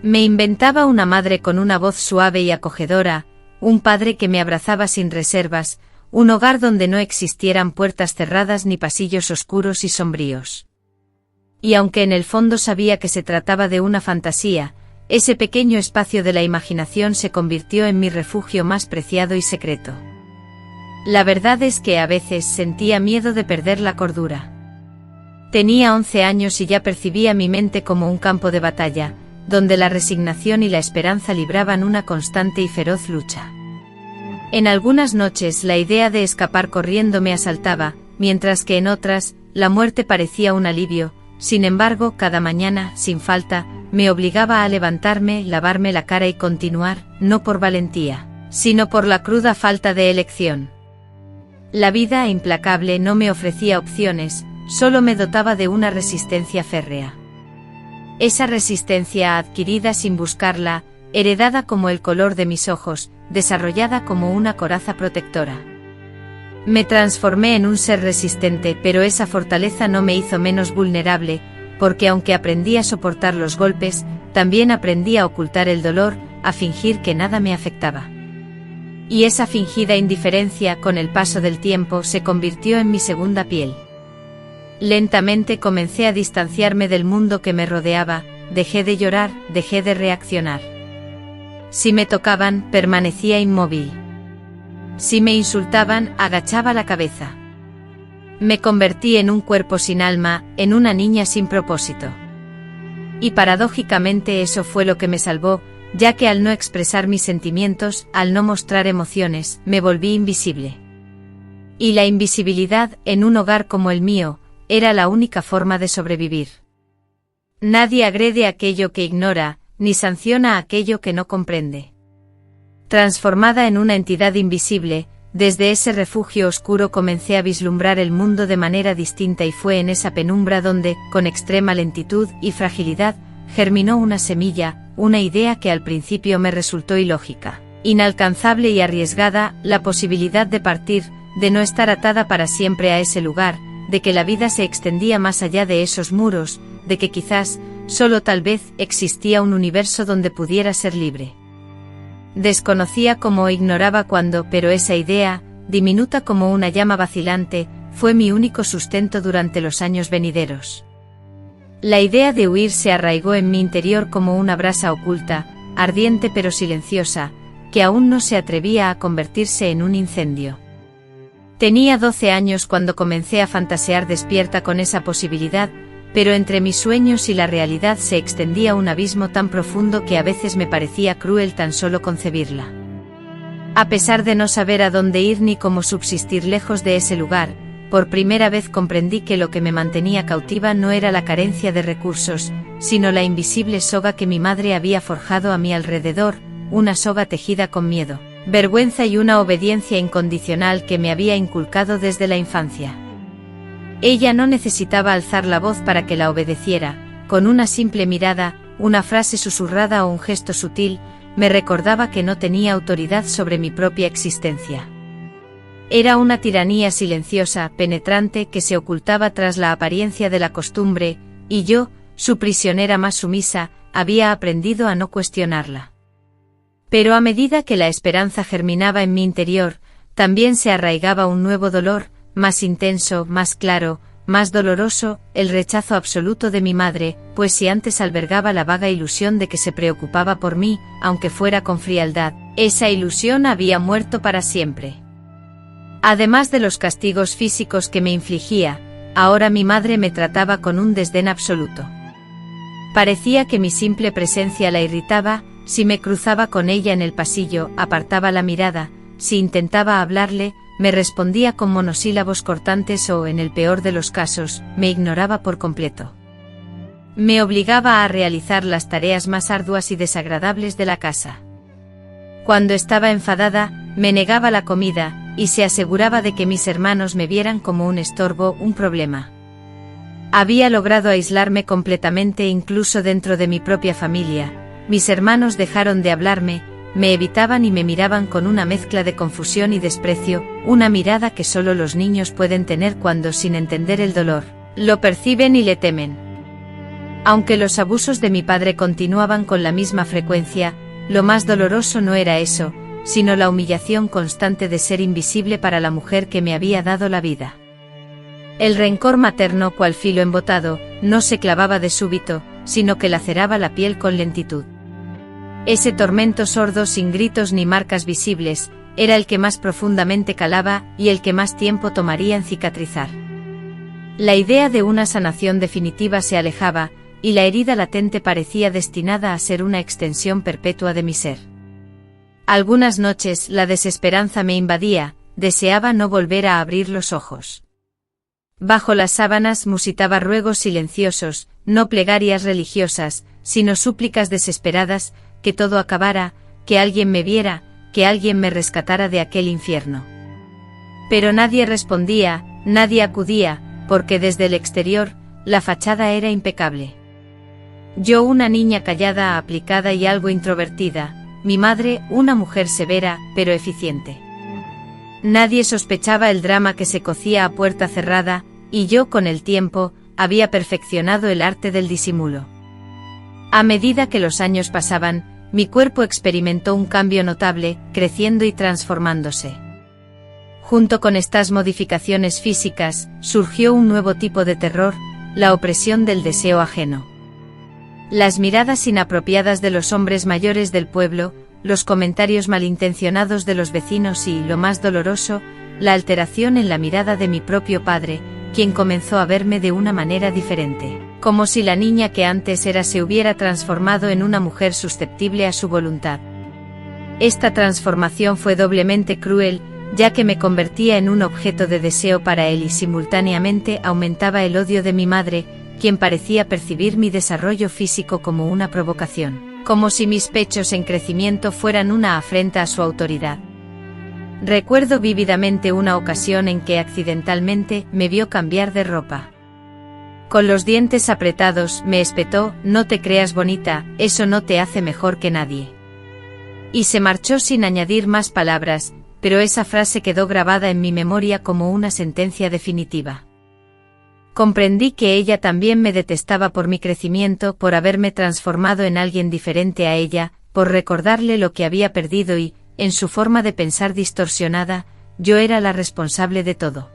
Me inventaba una madre con una voz suave y acogedora, un padre que me abrazaba sin reservas, un hogar donde no existieran puertas cerradas ni pasillos oscuros y sombríos. Y aunque en el fondo sabía que se trataba de una fantasía, ese pequeño espacio de la imaginación se convirtió en mi refugio más preciado y secreto. La verdad es que a veces sentía miedo de perder la cordura. Tenía 11 años y ya percibía mi mente como un campo de batalla, donde la resignación y la esperanza libraban una constante y feroz lucha. En algunas noches la idea de escapar corriendo me asaltaba, mientras que en otras, la muerte parecía un alivio. Sin embargo, cada mañana, sin falta, me obligaba a levantarme, lavarme la cara y continuar, no por valentía, sino por la cruda falta de elección. La vida implacable no me ofrecía opciones, solo me dotaba de una resistencia férrea. Esa resistencia adquirida sin buscarla, heredada como el color de mis ojos, desarrollada como una coraza protectora. Me transformé en un ser resistente, pero esa fortaleza no me hizo menos vulnerable, porque aunque aprendí a soportar los golpes, también aprendí a ocultar el dolor, a fingir que nada me afectaba. Y esa fingida indiferencia, con el paso del tiempo, se convirtió en mi segunda piel. Lentamente comencé a distanciarme del mundo que me rodeaba, dejé de llorar, dejé de reaccionar. Si me tocaban, permanecía inmóvil. Si me insultaban, agachaba la cabeza. Me convertí en un cuerpo sin alma, en una niña sin propósito. Y paradójicamente eso fue lo que me salvó, ya que al no expresar mis sentimientos, al no mostrar emociones, me volví invisible. Y la invisibilidad, en un hogar como el mío, era la única forma de sobrevivir. Nadie agrede aquello que ignora, ni sanciona aquello que no comprende. Transformada en una entidad invisible, desde ese refugio oscuro comencé a vislumbrar el mundo de manera distinta y fue en esa penumbra donde, con extrema lentitud y fragilidad, germinó una semilla, una idea que al principio me resultó ilógica, inalcanzable y arriesgada, la posibilidad de partir, de no estar atada para siempre a ese lugar, de que la vida se extendía más allá de esos muros, de que quizás, solo tal vez, existía un universo donde pudiera ser libre. Desconocía cómo o ignoraba cuándo, pero esa idea, diminuta como una llama vacilante, fue mi único sustento durante los años venideros. La idea de huir se arraigó en mi interior como una brasa oculta, ardiente pero silenciosa, que aún no se atrevía a convertirse en un incendio. Tenía 12 años cuando comencé a fantasear despierta con esa posibilidad, pero entre mis sueños y la realidad se extendía un abismo tan profundo que a veces me parecía cruel tan solo concebirla. A pesar de no saber a dónde ir ni cómo subsistir lejos de ese lugar, por primera vez comprendí que lo que me mantenía cautiva no era la carencia de recursos, sino la invisible soga que mi madre había forjado a mi alrededor, una soga tejida con miedo, vergüenza y una obediencia incondicional que me había inculcado desde la infancia. Ella no necesitaba alzar la voz para que la obedeciera, con una simple mirada, una frase susurrada o un gesto sutil, me recordaba que no tenía autoridad sobre mi propia existencia. Era una tiranía silenciosa, penetrante, que se ocultaba tras la apariencia de la costumbre, y yo, su prisionera más sumisa, había aprendido a no cuestionarla. Pero a medida que la esperanza germinaba en mi interior, también se arraigaba un nuevo dolor, más intenso, más claro, más doloroso, el rechazo absoluto de mi madre, pues si antes albergaba la vaga ilusión de que se preocupaba por mí, aunque fuera con frialdad, esa ilusión había muerto para siempre. Además de los castigos físicos que me infligía, ahora mi madre me trataba con un desdén absoluto. Parecía que mi simple presencia la irritaba, si me cruzaba con ella en el pasillo, apartaba la mirada, si intentaba hablarle, me respondía con monosílabos cortantes o, en el peor de los casos, me ignoraba por completo. Me obligaba a realizar las tareas más arduas y desagradables de la casa. Cuando estaba enfadada, me negaba la comida, y se aseguraba de que mis hermanos me vieran como un estorbo, un problema. Había logrado aislarme completamente incluso dentro de mi propia familia. Mis hermanos dejaron de hablarme, me evitaban y me miraban con una mezcla de confusión y desprecio, una mirada que solo los niños pueden tener cuando, sin entender el dolor, lo perciben y le temen. Aunque los abusos de mi padre continuaban con la misma frecuencia, lo más doloroso no era eso, sino la humillación constante de ser invisible para la mujer que me había dado la vida. El rencor materno, cual filo embotado, no se clavaba de súbito, sino que laceraba la piel con lentitud. Ese tormento sordo sin gritos ni marcas visibles, era el que más profundamente calaba y el que más tiempo tomaría en cicatrizar. La idea de una sanación definitiva se alejaba, y la herida latente parecía destinada a ser una extensión perpetua de mi ser. Algunas noches la desesperanza me invadía, deseaba no volver a abrir los ojos. Bajo las sábanas musitaba ruegos silenciosos, no plegarias religiosas, sino súplicas desesperadas, que todo acabara, que alguien me viera, que alguien me rescatara de aquel infierno. Pero nadie respondía, nadie acudía, porque desde el exterior, la fachada era impecable. Yo, una niña callada, aplicada y algo introvertida, mi madre, una mujer severa, pero eficiente. Nadie sospechaba el drama que se cocía a puerta cerrada, y yo, con el tiempo, había perfeccionado el arte del disimulo. A medida que los años pasaban, mi cuerpo experimentó un cambio notable, creciendo y transformándose. Junto con estas modificaciones físicas, surgió un nuevo tipo de terror, la opresión del deseo ajeno. Las miradas inapropiadas de los hombres mayores del pueblo, los comentarios malintencionados de los vecinos y, lo más doloroso, la alteración en la mirada de mi propio padre, quien comenzó a verme de una manera diferente, como si la niña que antes era se hubiera transformado en una mujer susceptible a su voluntad. Esta transformación fue doblemente cruel, ya que me convertía en un objeto de deseo para él y simultáneamente aumentaba el odio de mi madre, quien parecía percibir mi desarrollo físico como una provocación, como si mis pechos en crecimiento fueran una afrenta a su autoridad. Recuerdo vívidamente una ocasión en que accidentalmente me vio cambiar de ropa. Con los dientes apretados me espetó: «No te creas bonita, eso no te hace mejor que nadie». Y se marchó sin añadir más palabras, pero esa frase quedó grabada en mi memoria como una sentencia definitiva. Comprendí que ella también me detestaba por mi crecimiento, por haberme transformado en alguien diferente a ella, por recordarle lo que había perdido y, en su forma de pensar distorsionada, yo era la responsable de todo.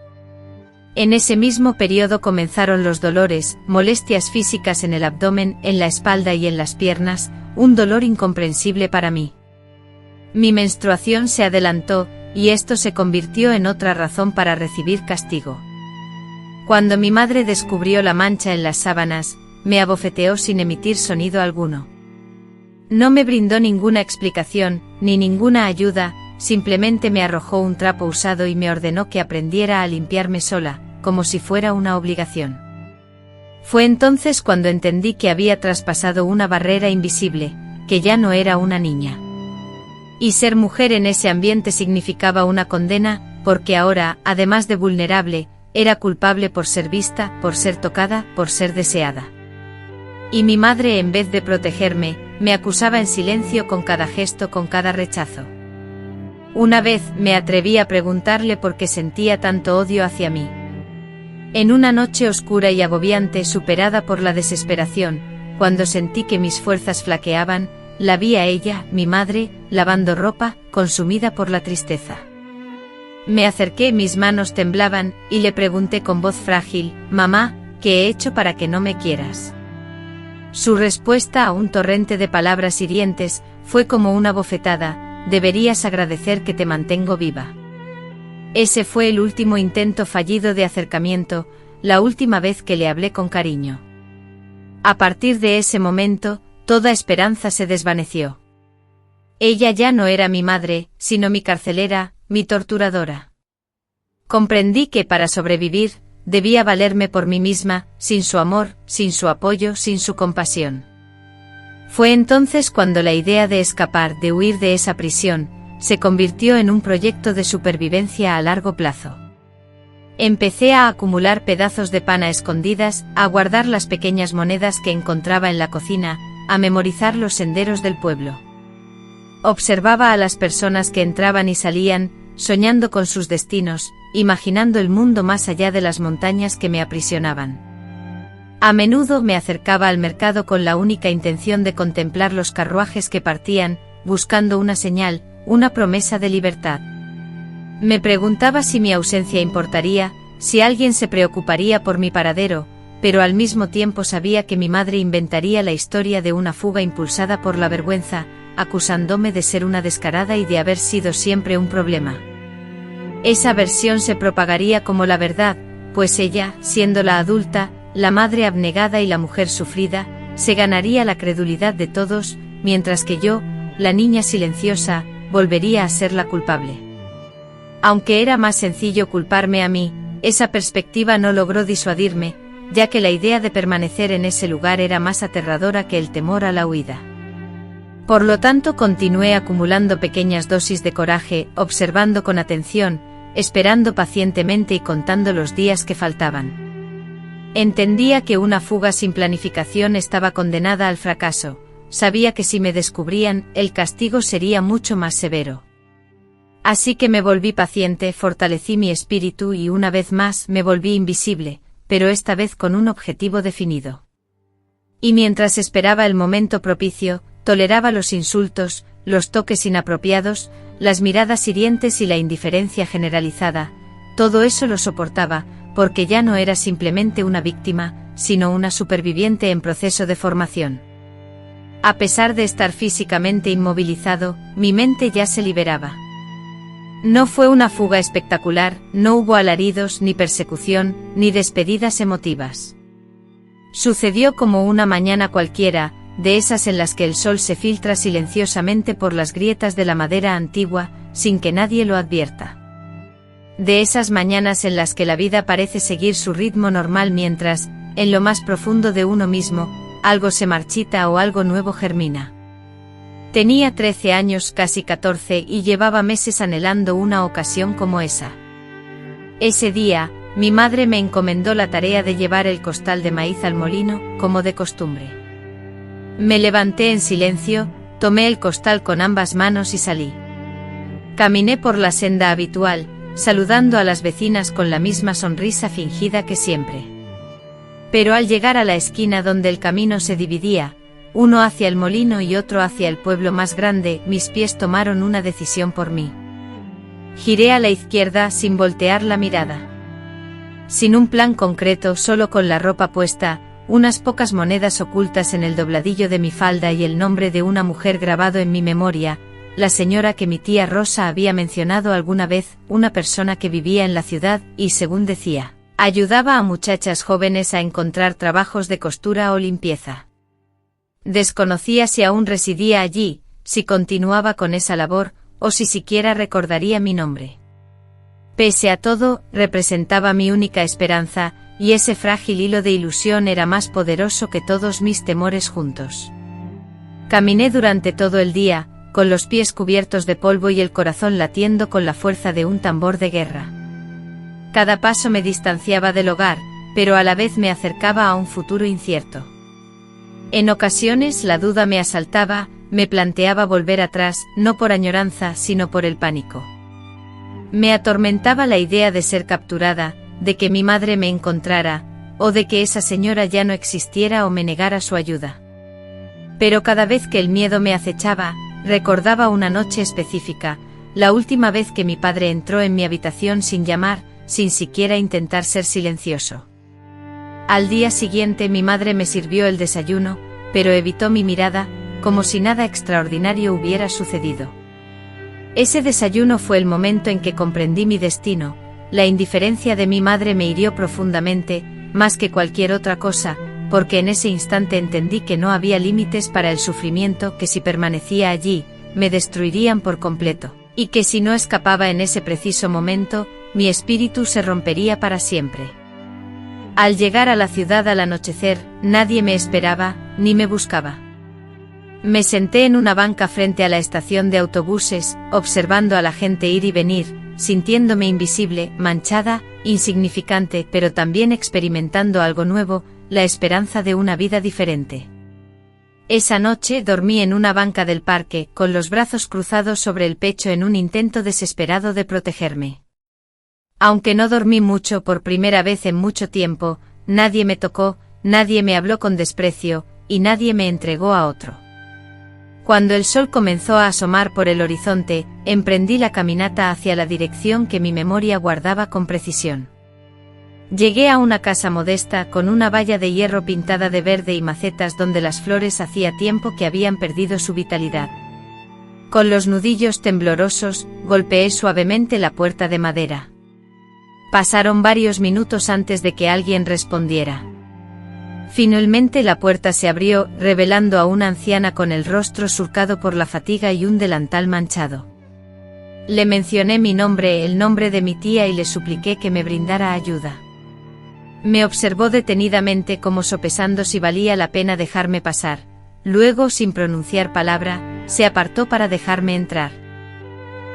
En ese mismo periodo comenzaron los dolores, molestias físicas en el abdomen, en la espalda y en las piernas, un dolor incomprensible para mí. Mi menstruación se adelantó, y esto se convirtió en otra razón para recibir castigo. Cuando mi madre descubrió la mancha en las sábanas, me abofeteó sin emitir sonido alguno. No me brindó ninguna explicación, ni ninguna ayuda, simplemente me arrojó un trapo usado y me ordenó que aprendiera a limpiarme sola, como si fuera una obligación. Fue entonces cuando entendí que había traspasado una barrera invisible, que ya no era una niña. Y ser mujer en ese ambiente significaba una condena, porque ahora, además de vulnerable, era culpable por ser vista, por ser tocada, por ser deseada. Y mi madre, en vez de protegerme, me acusaba en silencio con cada gesto, con cada rechazo. Una vez me atreví a preguntarle por qué sentía tanto odio hacia mí. En una noche oscura y agobiante, superada por la desesperación, cuando sentí que mis fuerzas flaqueaban, la vi a ella, mi madre, lavando ropa, consumida por la tristeza. Me acerqué, mis manos temblaban, y le pregunté con voz frágil: «Mamá, ¿qué he hecho para que no me quieras?». Su respuesta, a un torrente de palabras hirientes, fue como una bofetada: «Deberías agradecer que te mantengo viva». Ese fue el último intento fallido de acercamiento, la última vez que le hablé con cariño. A partir de ese momento, toda esperanza se desvaneció. Ella ya no era mi madre, sino mi carcelera, mi torturadora. Comprendí que para sobrevivir, debía valerme por mí misma, sin su amor, sin su apoyo, sin su compasión. Fue entonces cuando la idea de escapar, de huir de esa prisión, se convirtió en un proyecto de supervivencia a largo plazo. Empecé a acumular pedazos de pan a escondidas, a guardar las pequeñas monedas que encontraba en la cocina, a memorizar los senderos del pueblo. Observaba a las personas que entraban y salían, soñando con sus destinos, imaginando el mundo más allá de las montañas que me aprisionaban. A menudo me acercaba al mercado con la única intención de contemplar los carruajes que partían, buscando una señal, una promesa de libertad. Me preguntaba si mi ausencia importaría, si alguien se preocuparía por mi paradero, pero al mismo tiempo sabía que mi madre inventaría la historia de una fuga impulsada por la vergüenza, acusándome de ser una descarada y de haber sido siempre un problema. Esa versión se propagaría como la verdad, pues ella, siendo la adulta, la madre abnegada y la mujer sufrida, se ganaría la credulidad de todos, mientras que yo, la niña silenciosa, volvería a ser la culpable. Aunque era más sencillo culparme a mí, esa perspectiva no logró disuadirme, ya que la idea de permanecer en ese lugar era más aterradora que el temor a la huida. Por lo tanto, continué acumulando pequeñas dosis de coraje, observando con atención, esperando pacientemente y contando los días que faltaban. Entendía que una fuga sin planificación estaba condenada al fracaso. Sabía que si me descubrían, el castigo sería mucho más severo. Así que me volví paciente, fortalecí mi espíritu y una vez más me volví invisible, pero esta vez con un objetivo definido. Y mientras esperaba el momento propicio, toleraba los insultos, los toques inapropiados, las miradas hirientes y la indiferencia generalizada. Todo eso lo soportaba, porque ya no era simplemente una víctima, sino una superviviente en proceso de formación. A pesar de estar físicamente inmovilizado, mi mente ya se liberaba. No fue una fuga espectacular, no hubo alaridos, ni persecución, ni despedidas emotivas. Sucedió como una mañana cualquiera, de esas en las que el sol se filtra silenciosamente por las grietas de la madera antigua, sin que nadie lo advierta. De esas mañanas en las que la vida parece seguir su ritmo normal mientras, en lo más profundo de uno mismo, algo se marchita o algo nuevo germina. Tenía 13 años, casi 14, y llevaba meses anhelando una ocasión como esa. Ese día, mi madre me encomendó la tarea de llevar el costal de maíz al molino, como de costumbre. Me levanté en silencio, tomé el costal con ambas manos y salí. Caminé por la senda habitual, saludando a las vecinas con la misma sonrisa fingida que siempre. Pero al llegar a la esquina donde el camino se dividía, uno hacia el molino y otro hacia el pueblo más grande, mis pies tomaron una decisión por mí. Giré a la izquierda sin voltear la mirada. Sin un plan concreto, solo con la ropa puesta, unas pocas monedas ocultas en el dobladillo de mi falda y el nombre de una mujer grabado en mi memoria, la señora que mi tía Rosa había mencionado alguna vez, una persona que vivía en la ciudad y, según decía, ayudaba a muchachas jóvenes a encontrar trabajos de costura o limpieza. Desconocía si aún residía allí, si continuaba con esa labor, o si siquiera recordaría mi nombre. Pese a todo, representaba mi única esperanza, y ese frágil hilo de ilusión era más poderoso que todos mis temores juntos. Caminé durante todo el día, con los pies cubiertos de polvo y el corazón latiendo con la fuerza de un tambor de guerra. Cada paso me distanciaba del hogar, pero a la vez me acercaba a un futuro incierto. En ocasiones la duda me asaltaba, me planteaba volver atrás, no por añoranza, sino por el pánico. Me atormentaba la idea de ser capturada, de que mi madre me encontrara, o de que esa señora ya no existiera o me negara su ayuda. Pero cada vez que el miedo me acechaba, recordaba una noche específica, la última vez que mi padre entró en mi habitación sin llamar, sin siquiera intentar ser silencioso. Al día siguiente mi madre me sirvió el desayuno, pero evitó mi mirada, como si nada extraordinario hubiera sucedido. Ese desayuno fue el momento en que comprendí mi destino. La indiferencia de mi madre me hirió profundamente, más que cualquier otra cosa, porque en ese instante entendí que no había límites para el sufrimiento, que si permanecía allí, me destruirían por completo, y que si no escapaba en ese preciso momento, mi espíritu se rompería para siempre. Al llegar a la ciudad al anochecer, nadie me esperaba, ni me buscaba. Me senté en una banca frente a la estación de autobuses, observando a la gente ir y venir, sintiéndome invisible, manchada, insignificante, pero también experimentando algo nuevo, la esperanza de una vida diferente. Esa noche dormí en una banca del parque, con los brazos cruzados sobre el pecho en un intento desesperado de protegerme. Aunque no dormí mucho por primera vez en mucho tiempo, nadie me tocó, nadie me habló con desprecio, y nadie me entregó a otro. Cuando el sol comenzó a asomar por el horizonte, emprendí la caminata hacia la dirección que mi memoria guardaba con precisión. Llegué a una casa modesta con una valla de hierro pintada de verde y macetas donde las flores hacía tiempo que habían perdido su vitalidad. Con los nudillos temblorosos, golpeé suavemente la puerta de madera. Pasaron varios minutos antes de que alguien respondiera. Finalmente la puerta se abrió, revelando a una anciana con el rostro surcado por la fatiga y un delantal manchado. Le mencioné mi nombre, el nombre de mi tía, y le supliqué que me brindara ayuda. Me observó detenidamente como sopesando si valía la pena dejarme pasar. Luego, sin pronunciar palabra, se apartó para dejarme entrar.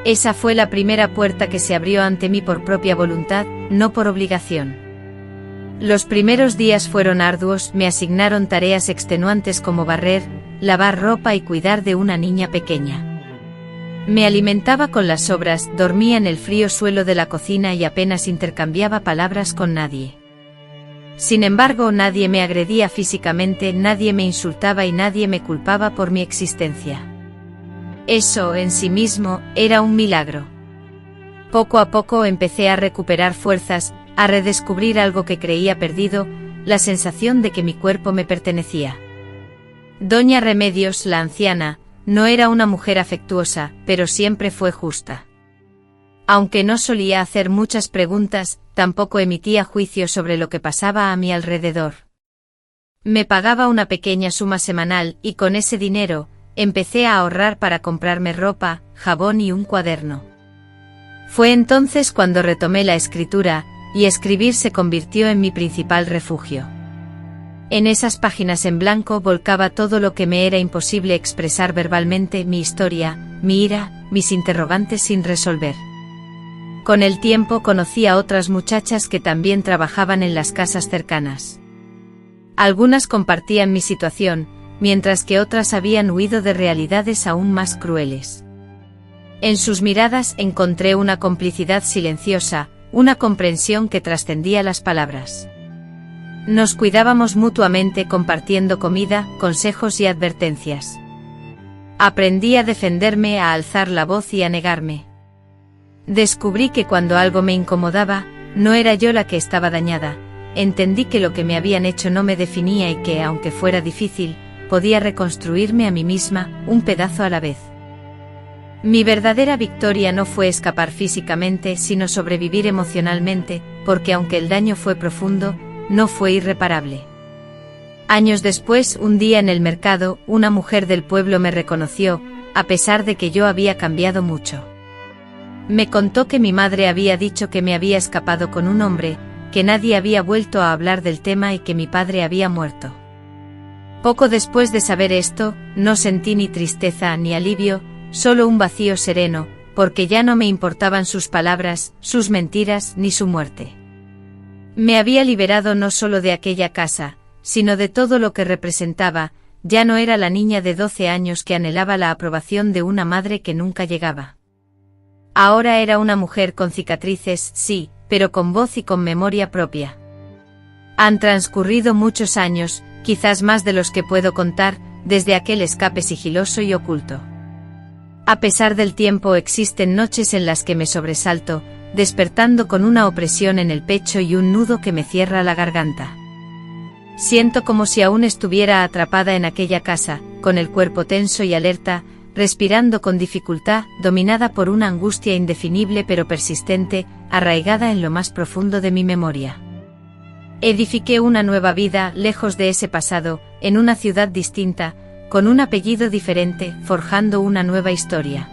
Esa fue la primera puerta que se abrió ante mí por propia voluntad, no por obligación. Los primeros días fueron arduos, me asignaron tareas extenuantes como barrer, lavar ropa y cuidar de una niña pequeña. Me alimentaba con las sobras, dormía en el frío suelo de la cocina y apenas intercambiaba palabras con nadie. Sin embargo, nadie me agredía físicamente, nadie me insultaba y nadie me culpaba por mi existencia. Eso, en sí mismo, era un milagro. Poco a poco empecé a recuperar fuerzas, a redescubrir algo que creía perdido, la sensación de que mi cuerpo me pertenecía. Doña Remedios, la anciana, no era una mujer afectuosa, pero siempre fue justa. Aunque no solía hacer muchas preguntas, tampoco emitía juicios sobre lo que pasaba a mi alrededor. Me pagaba una pequeña suma semanal y con ese dinero, empecé a ahorrar para comprarme ropa, jabón y un cuaderno. Fue entonces cuando retomé la escritura, y escribir se convirtió en mi principal refugio. En esas páginas en blanco volcaba todo lo que me era imposible expresar verbalmente, mi historia, mi ira, mis interrogantes sin resolver. Con el tiempo conocí a otras muchachas que también trabajaban en las casas cercanas. Algunas compartían mi situación, mientras que otras habían huido de realidades aún más crueles. En sus miradas encontré una complicidad silenciosa, una comprensión que trascendía las palabras. Nos cuidábamos mutuamente compartiendo comida, consejos y advertencias. Aprendí a defenderme, a alzar la voz y a negarme. Descubrí que cuando algo me incomodaba, no era yo la que estaba dañada. Entendí que lo que me habían hecho no me definía y que, aunque fuera difícil, podía reconstruirme a mí misma, un pedazo a la vez. Mi verdadera victoria no fue escapar físicamente, sino sobrevivir emocionalmente, porque aunque el daño fue profundo, no fue irreparable. Años después, un día en el mercado, una mujer del pueblo me reconoció, a pesar de que yo había cambiado mucho. Me contó que mi madre había dicho que me había escapado con un hombre, que nadie había vuelto a hablar del tema y que mi padre había muerto. Poco después de saber esto, no sentí ni tristeza ni alivio, solo un vacío sereno, porque ya no me importaban sus palabras, sus mentiras ni su muerte. Me había liberado no solo de aquella casa, sino de todo lo que representaba. Ya no era la niña de 12 años que anhelaba la aprobación de una madre que nunca llegaba. Ahora era una mujer con cicatrices, sí, pero con voz y con memoria propia. Han transcurrido muchos años, quizás más de los que puedo contar, desde aquel escape sigiloso y oculto. A pesar del tiempo, existen noches en las que me sobresalto, despertando con una opresión en el pecho y un nudo que me cierra la garganta. Siento como si aún estuviera atrapada en aquella casa, con el cuerpo tenso y alerta, respirando con dificultad, dominada por una angustia indefinible pero persistente, arraigada en lo más profundo de mi memoria. Edifiqué una nueva vida, lejos de ese pasado, en una ciudad distinta, con un apellido diferente, forjando una nueva historia.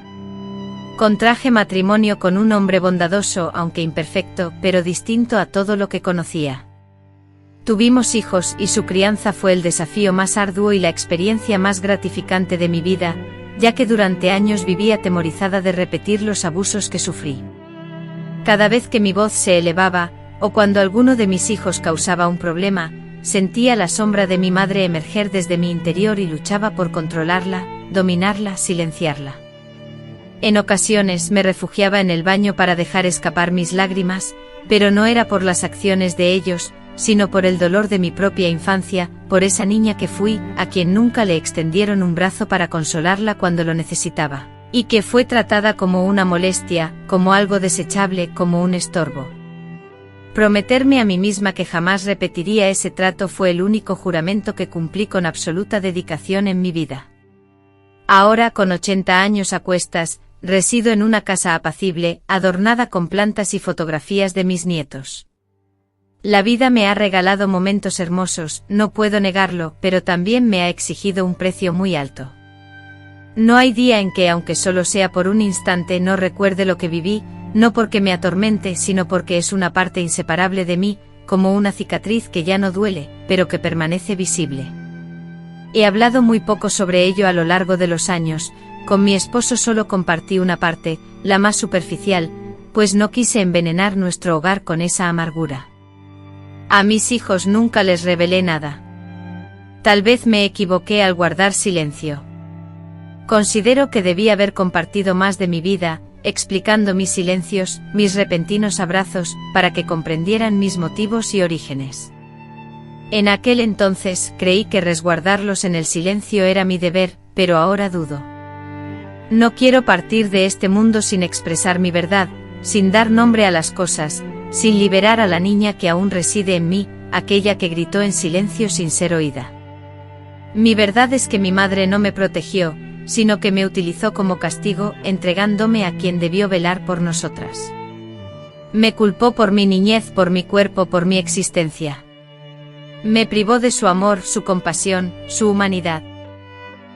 Contraje matrimonio con un hombre bondadoso, aunque imperfecto, pero distinto a todo lo que conocía. Tuvimos hijos y su crianza fue el desafío más arduo y la experiencia más gratificante de mi vida, ya que durante años viví atemorizada de repetir los abusos que sufrí. Cada vez que mi voz se elevaba, o cuando alguno de mis hijos causaba un problema, sentía la sombra de mi madre emerger desde mi interior y luchaba por controlarla, dominarla, silenciarla. En ocasiones me refugiaba en el baño para dejar escapar mis lágrimas, pero no era por las acciones de ellos, sino por el dolor de mi propia infancia, por esa niña que fui, a quien nunca le extendieron un brazo para consolarla cuando lo necesitaba, y que fue tratada como una molestia, como algo desechable, como un estorbo. Prometerme a mí misma que jamás repetiría ese trato fue el único juramento que cumplí con absoluta dedicación en mi vida. Ahora, con 80 años a cuestas, resido en una casa apacible, adornada con plantas y fotografías de mis nietos. La vida me ha regalado momentos hermosos, no puedo negarlo, pero también me ha exigido un precio muy alto. No hay día en que, aunque solo sea por un instante, no recuerde lo que viví, no porque me atormente, sino porque es una parte inseparable de mí, como una cicatriz que ya no duele, pero que permanece visible. He hablado muy poco sobre ello a lo largo de los años, con mi esposo solo compartí una parte, la más superficial, pues no quise envenenar nuestro hogar con esa amargura. A mis hijos nunca les revelé nada. Tal vez me equivoqué al guardar silencio. Considero que debí haber compartido más de mi vida, explicando mis silencios, mis repentinos abrazos, para que comprendieran mis motivos y orígenes. En aquel entonces creí que resguardarlos en el silencio era mi deber, pero ahora dudo. No quiero partir de este mundo sin expresar mi verdad, sin dar nombre a las cosas, sin liberar a la niña que aún reside en mí, aquella que gritó en silencio sin ser oída. Mi verdad es que mi madre no me protegió, sino que me utilizó como castigo, entregándome a quien debió velar por nosotras. Me culpó por mi niñez, por mi cuerpo, por mi existencia. Me privó de su amor, su compasión, su humanidad.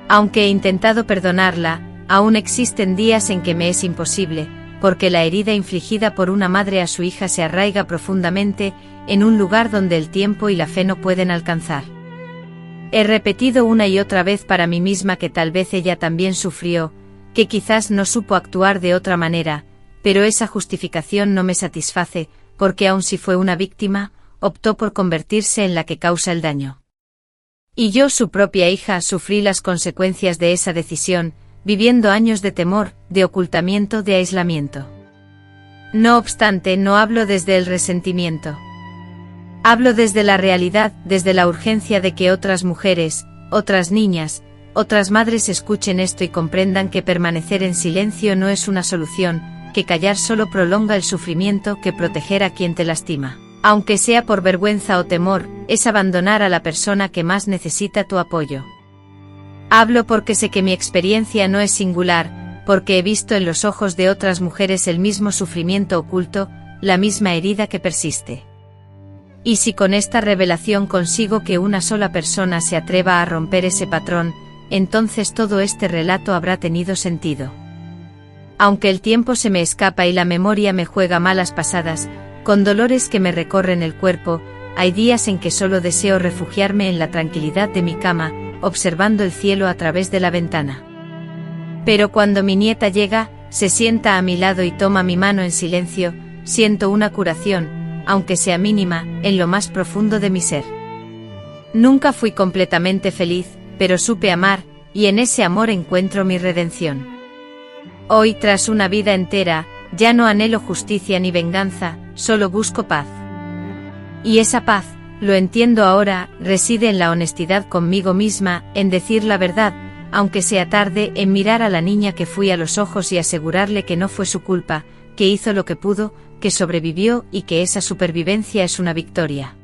Aunque he intentado perdonarla, aún existen días en que me es imposible, porque la herida infligida por una madre a su hija se arraiga profundamente, en un lugar donde el tiempo y la fe no pueden alcanzar. He repetido una y otra vez para mí misma que tal vez ella también sufrió, que quizás no supo actuar de otra manera, pero esa justificación no me satisface, porque aun si fue una víctima, optó por convertirse en la que causa el daño. Y yo, su propia hija, sufrí las consecuencias de esa decisión, viviendo años de temor, de ocultamiento, de aislamiento. No obstante, no hablo desde el resentimiento. Hablo desde la realidad, desde la urgencia de que otras mujeres, otras niñas, otras madres escuchen esto y comprendan que permanecer en silencio no es una solución, que callar solo prolonga el sufrimiento, que proteger a quien te lastima, aunque sea por vergüenza o temor, es abandonar a la persona que más necesita tu apoyo. Hablo porque sé que mi experiencia no es singular, porque he visto en los ojos de otras mujeres el mismo sufrimiento oculto, la misma herida que persiste. Y si con esta revelación consigo que una sola persona se atreva a romper ese patrón, entonces todo este relato habrá tenido sentido. Aunque el tiempo se me escapa y la memoria me juega malas pasadas, con dolores que me recorren el cuerpo, hay días en que solo deseo refugiarme en la tranquilidad de mi cama, observando el cielo a través de la ventana. Pero cuando mi nieta llega, se sienta a mi lado y toma mi mano en silencio, siento una curación, aunque sea mínima, en lo más profundo de mi ser. Nunca fui completamente feliz, pero supe amar, y en ese amor encuentro mi redención. Hoy, tras una vida entera, ya no anhelo justicia ni venganza, solo busco paz. Y esa paz, lo entiendo ahora, reside en la honestidad conmigo misma, en decir la verdad, aunque sea tarde, en mirar a la niña que fui a los ojos y asegurarle que no fue su culpa, que hizo lo que pudo, que sobrevivió y que esa supervivencia es una victoria.